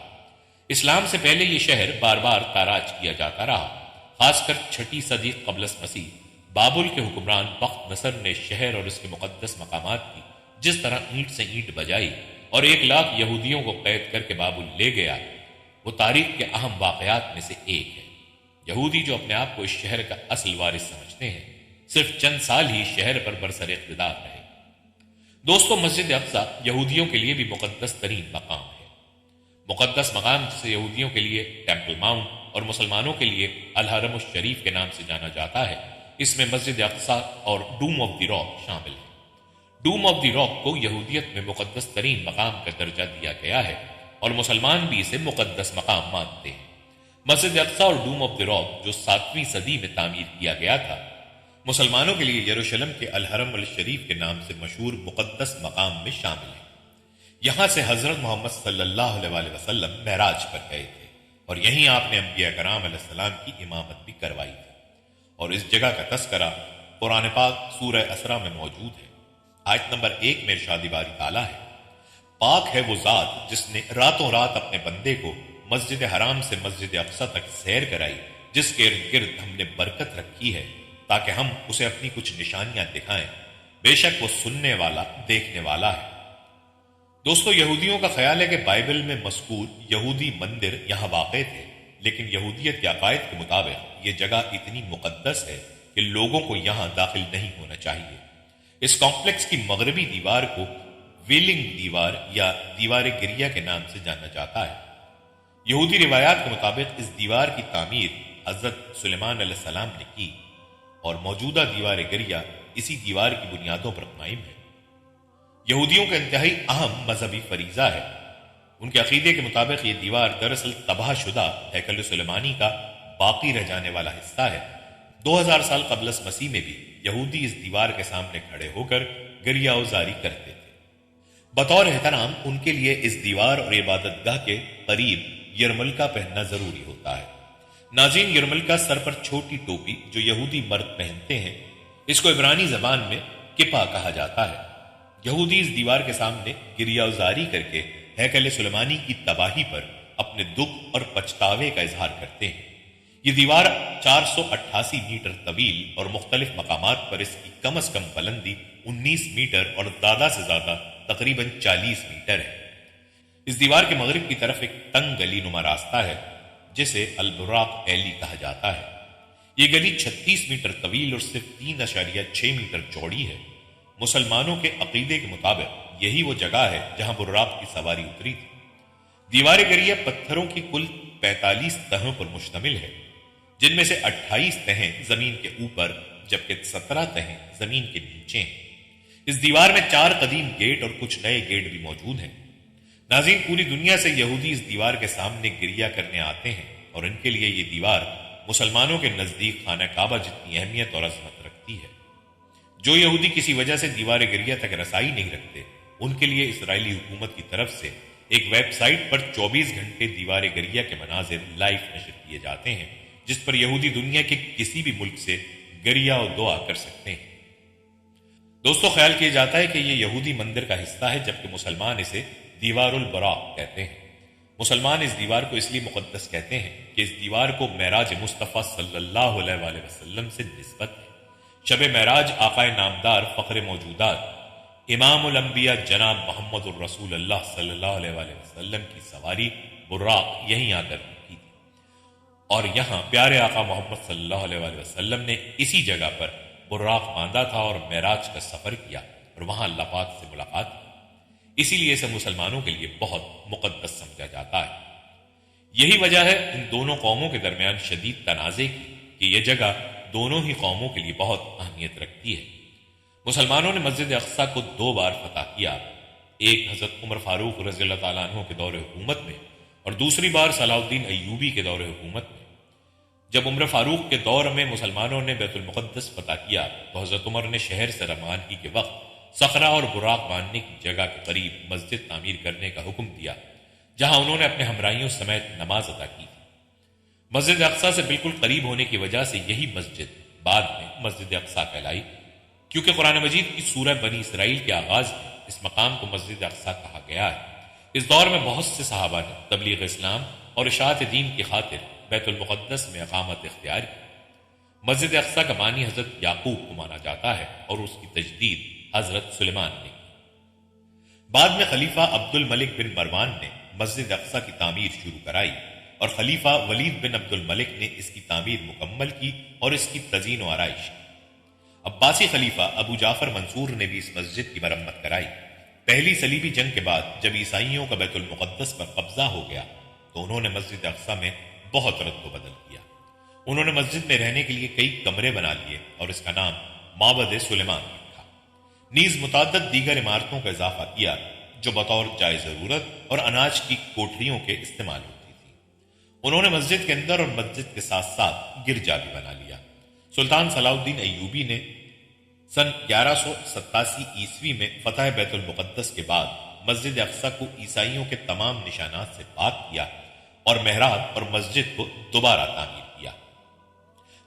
اسلام سے پہلے یہ شہر بار بار تاراج کیا جاتا رہا، خاص کر 6 صدی قبل مسیح بابل کے حکمران بخت نصر نے شہر اور اس کے مقدس مقامات کی جس طرح اینٹ سے اینٹ بجائی اور 1 لاکھ یہودیوں کو قید کر کے بابل لے گیا، وہ تاریخ کے اہم واقعات میں سے ایک ہے۔ یہودی جو اپنے آپ کو اس شہر کا اصل وارث سمجھتے ہیں، صرف چند سال ہی شہر پر برسر اقتدار رہے۔ دوستو، مسجد اقصی یہودیوں کے لیے بھی مقدس ترین مقام ہے۔ مقدس مقام جسے یہودیوں کے لیے ٹیمپل ماؤنٹ اور مسلمانوں کے لیے الحرم الشریف کے نام سے جانا جاتا ہے، اس میں مسجد اقصی اور ڈوم آف دی راک شامل ہے۔ ڈوم آف دی راک کو یہودیت میں مقدس ترین مقام کا درجہ دیا گیا ہے اور مسلمان بھی اسے مقدس مقام مانتے ہیں۔ مسجد اقصی اور ڈوم آف دی راک جو 7ویں صدی میں تعمیر کیا گیا تھا، مسلمانوں کے لیے یروشلم کے الحرم الشریف کے نام سے مشہور مقدس مقام میں شامل ہے۔ یہاں سے حضرت محمد صلی اللہ علیہ وسلم معراج پر گئے تھے اور یہیں آپ نے انبیاء کرام علیہ السلام کی امامت بھی کروائی تھی، اور اس جگہ کا تذکرہ قرآن پاک سورہ اسراء میں موجود ہے۔ آیت نمبر 1 میں ارشاد باری تعالیٰ ہے، پاک ہے وہ ذات جس نے راتوں رات اپنے بندے کو مسجد حرام سے مسجد اقصی تک سیر کرائی، جس کے ارد گرد ہم نے برکت رکھی ہے تاکہ ہم اسے اپنی کچھ نشانیاں دکھائیں، بے شک وہ سننے والا دیکھنے والا ہے۔ دوستو، یہودیوں کا خیال ہے کہ بائبل میں مذکور یہودی مندر یہاں واقع تھے، لیکن یہودیت کے عقائد کے مطابق یہ جگہ اتنی مقدس ہے کہ لوگوں کو یہاں داخل نہیں ہونا چاہیے۔ اس کمپلیکس کی مغربی دیوار کو ویلنگ دیوار یا دیوار گریہ کے نام سے جانا جاتا ہے۔ یہودی روایات کے مطابق اس دیوار کی تعمیر حضرت سلیمان علیہ السلام نے کی اور موجودہ دیوار گریہ اسی دیوار کی بنیادوں پر قائم ہے۔ یہودیوں کا انتہائی اہم مذہبی فریضہ ہے۔ ان کے عقیدے کے مطابق یہ دیوار دراصل تباہ شدہ ہیکل سلیمانی کا باقی رہ جانے والا حصہ ہے۔ 2000 سال قبل مسیح میں بھی یہودی اس دیوار کے سامنے کھڑے ہو کر گریہ وزاری کرتے تھے۔ بطور احترام ان کے لیے اس دیوار اور عبادت گاہ کے قریب یرملکہ پہننا ضروری ہوتا ہے۔ ناظرین، یرملکہ سر پر چھوٹی ٹوپی جو یہودی مرد پہنتے ہیں، اس کو عبرانی زبان میں کپا کہا جاتا ہے۔ یہودی اس دیوار کے سامنے گریہ وزاری کر کے ہیکل سلیمانی کی تباہی پر اپنے دکھ اور پچھتاوے کا اظہار کرتے ہیں۔ یہ دیوار 488 میٹر طویل اور مختلف مقامات پر اس کی کم از کم بلندی 19 میٹر اور زیادہ سے زیادہ تقریباً 40 میٹر ہے۔ اس دیوار کے مغرب کی طرف ایک تنگ گلی نما راستہ ہے جسے البراق ایلی کہا جاتا ہے۔ یہ گلی 36 میٹر طویل اور صرف 3.6 میٹر چوڑی ہے۔ مسلمانوں کے عقیدے کے مطابق یہی وہ جگہ ہے جہاں براق کی سواری اتری تھی۔ دیوار گریہ پتھروں کی کل 45 تہوں پر مشتمل ہے، جن میں سے 28 تہیں زمین کے اوپر جبکہ 17 تہیں زمین کے نیچے ہیں۔ اس دیوار میں 4 قدیم گیٹ اور کچھ نئے گیٹ بھی موجود ہیں۔ ناظرین، پوری دنیا سے یہودی اس دیوار کے سامنے گریہ کرنے آتے ہیں اور ان کے لیے یہ دیوار مسلمانوں کے نزدیک خانہ کعبہ جتنی اہمیت اور عظمت رکھتی ہے۔ جو یہودی کسی وجہ سے دیوار گریہ تک رسائی نہیں رکھتے، ان کے لیے اسرائیلی حکومت کی طرف سے ایک ویب سائٹ پر 24 گھنٹے دیوار گریہ کے مناظر لائیو نشر کیے جاتے ہیں، جس پر یہودی دنیا کے کسی بھی ملک سے گریہ و دعا کر سکتے ہیں۔ دوستو، خیال کیا جاتا ہے کہ یہ یہودی مندر کا حصہ ہے، جبکہ مسلمان اسے دیوار البراق کہتے ہیں۔ مسلمان اس دیوار کو اس لیے مقدس کہتے ہیں کہ اس دیوار کو معراج مصطفیٰ صلی اللہ علیہ وآلہ وسلم سے نسبت ہے۔ شب معراج آقا نامدار فخر موجودات امام الانبیاء جناب محمد الرسول اللہ صلی اللہ علیہ وآلہ وسلم کی سواری براق یہیں آ کر کی تھی، اور یہاں پیارے آقا محمد صلی اللہ علیہ وآلہ وسلم نے اسی جگہ پر براق باندھا تھا اور معراج کا سفر کیا اور وہاں اللہ پاک سے ملاقات کی۔ اسی لیے اسے مسلمانوں کے لیے بہت مقدس سمجھا جاتا ہے۔ یہی وجہ ہے ان دونوں قوموں کے درمیان شدید تنازع کی کہ یہ جگہ دونوں ہی قوموں کے لیے بہت اہمیت رکھتی ہے۔ مسلمانوں نے مسجد اقصی کو 2 بار فتح کیا، ایک حضرت عمر فاروق رضی اللہ تعالیٰ عنہ کے دور حکومت میں اور دوسری بار صلاح الدین ایوبی کے دور حکومت میں۔ جب عمر فاروق کے دور میں مسلمانوں نے بیت المقدس فتح کیا تو حضرت عمر نے شہر سے روانگی کے وقت صخرہ اور براق باندھنے کی جگہ کے قریب مسجد تعمیر کرنے کا حکم دیا، جہاں انہوں نے اپنے ہمراہیوں سمیت نماز ادا کی۔ مسجد اقصی سے بالکل قریب ہونے کی وجہ سے یہی مسجد بعد میں مسجد اقصی کہلائی، کیونکہ قرآن مجید کی سورہ بنی اسرائیل کے آغاز میں اس مقام کو مسجد اقصی کہا گیا ہے۔ اس دور میں بہت سے صحابہ نے تبلیغ اسلام اور اشاعت دین کی خاطر بیت المقدس میں اقامت اختیار کی۔ مسجد اقصی کا بانی حضرت یعقوب کو مانا جاتا ہے اور اس کی تجدید حضرت سلیمان نے کی۔ بعد میں خلیفہ عبد الملک بن مروان نے مسجد اقصی کی تعمیر شروع کرائی اور خلیفہ ولید بن عبد الملک نے اس کی تعمیر مکمل کی اور اس کی تزئین و آرائش کی۔ عباسی خلیفہ ابو جعفر منصور نے بھی اس مسجد کی مرمت کرائی۔ پہلی صلیبی جنگ کے بعد جب عیسائیوں کا بیت المقدس پر قبضہ ہو گیا تو انہوں نے مسجد اقصی میں بہت رد و بدل کیا۔ انہوں نے مسجد میں رہنے کے لیے کئی کمرے بنا لیے اور اس کا نام معبد سلیمان رکھا۔ نیز متعدد دیگر عمارتوں کا اضافہ کیا جو بطور جائے ضرورت اور اناج کی کوٹریوں کے استعمال ہوتی تھی۔ انہوں نے مسجد کے اندر اور مسجد کے ساتھ ساتھ گرجا بھی بنا لیا۔ سلطان صلاح الدین ایوبی نے سن 1187 عیسوی میں فتح بیت المقدس کے بعد مسجد اقصی کو عیسائیوں کے تمام نشانات سے پاک کیا اور محراب اور مسجد کو دوبارہ تعمیر کیا۔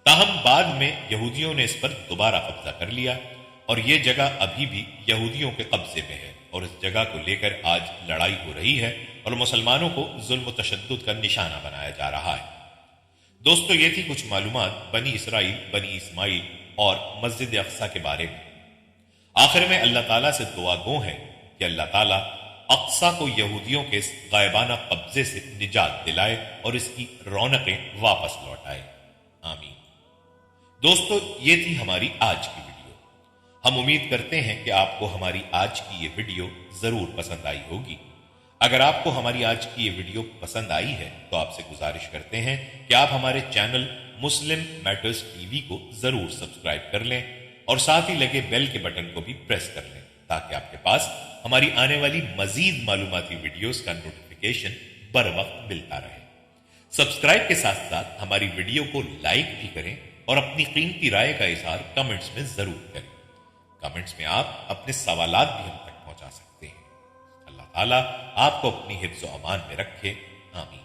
تاہم بعد میں یہودیوں نے اس پر دوبارہ قبضہ کر لیا اور یہ جگہ ابھی بھی یہودیوں کے قبضے میں ہے اور اس جگہ کو لے کر آج لڑائی ہو رہی ہے اور مسلمانوں کو ظلم و تشدد کا نشانہ بنایا جا رہا ہے۔ دوستو، یہ تھی کچھ معلومات بنی اسرائیل، بنی اسماعیل اور مسجد اقصی کے بارے میں۔ آخر میں اللہ تعالیٰ سے دعا گو ہے کہ اللہ تعالیٰ اقصی کو یہودیوں کے اس غائبانہ قبضے سے نجات دلائے اور اس کی رونقیں واپس لوٹائے، آمین۔ دوستو، یہ تھی ہماری آج کی ویڈیو۔ ہم امید کرتے ہیں کہ آپ کو ہماری آج کی یہ ویڈیو ضرور پسند آئی ہوگی۔ اگر آپ کو ہماری آج کی یہ ویڈیو پسند آئی ہے تو آپ سے گزارش کرتے ہیں کہ آپ ہمارے چینل مسلم میٹرز ٹی وی کو ضرور سبسکرائب کر لیں اور ساتھ ہی لگے بیل کے بٹن کو بھی پریس کر لیں تاکہ آپ کے پاس ہماری آنے والی مزید معلوماتی ویڈیوز کا نوٹیفیکیشن بر وقت ملتا رہے۔ سبسکرائب کے ساتھ ساتھ ہماری ویڈیو کو لائک بھی کریں اور اپنی قیمتی رائے کا اظہار کمنٹس میں ضرور کریں۔ کمنٹس میں آپ اپنے سوالات بھی ہم تک پہنچا سکتے ہیں۔ اللہ تعالیٰ آپ کو اپنی حفظ و امان میں رکھے، آمین۔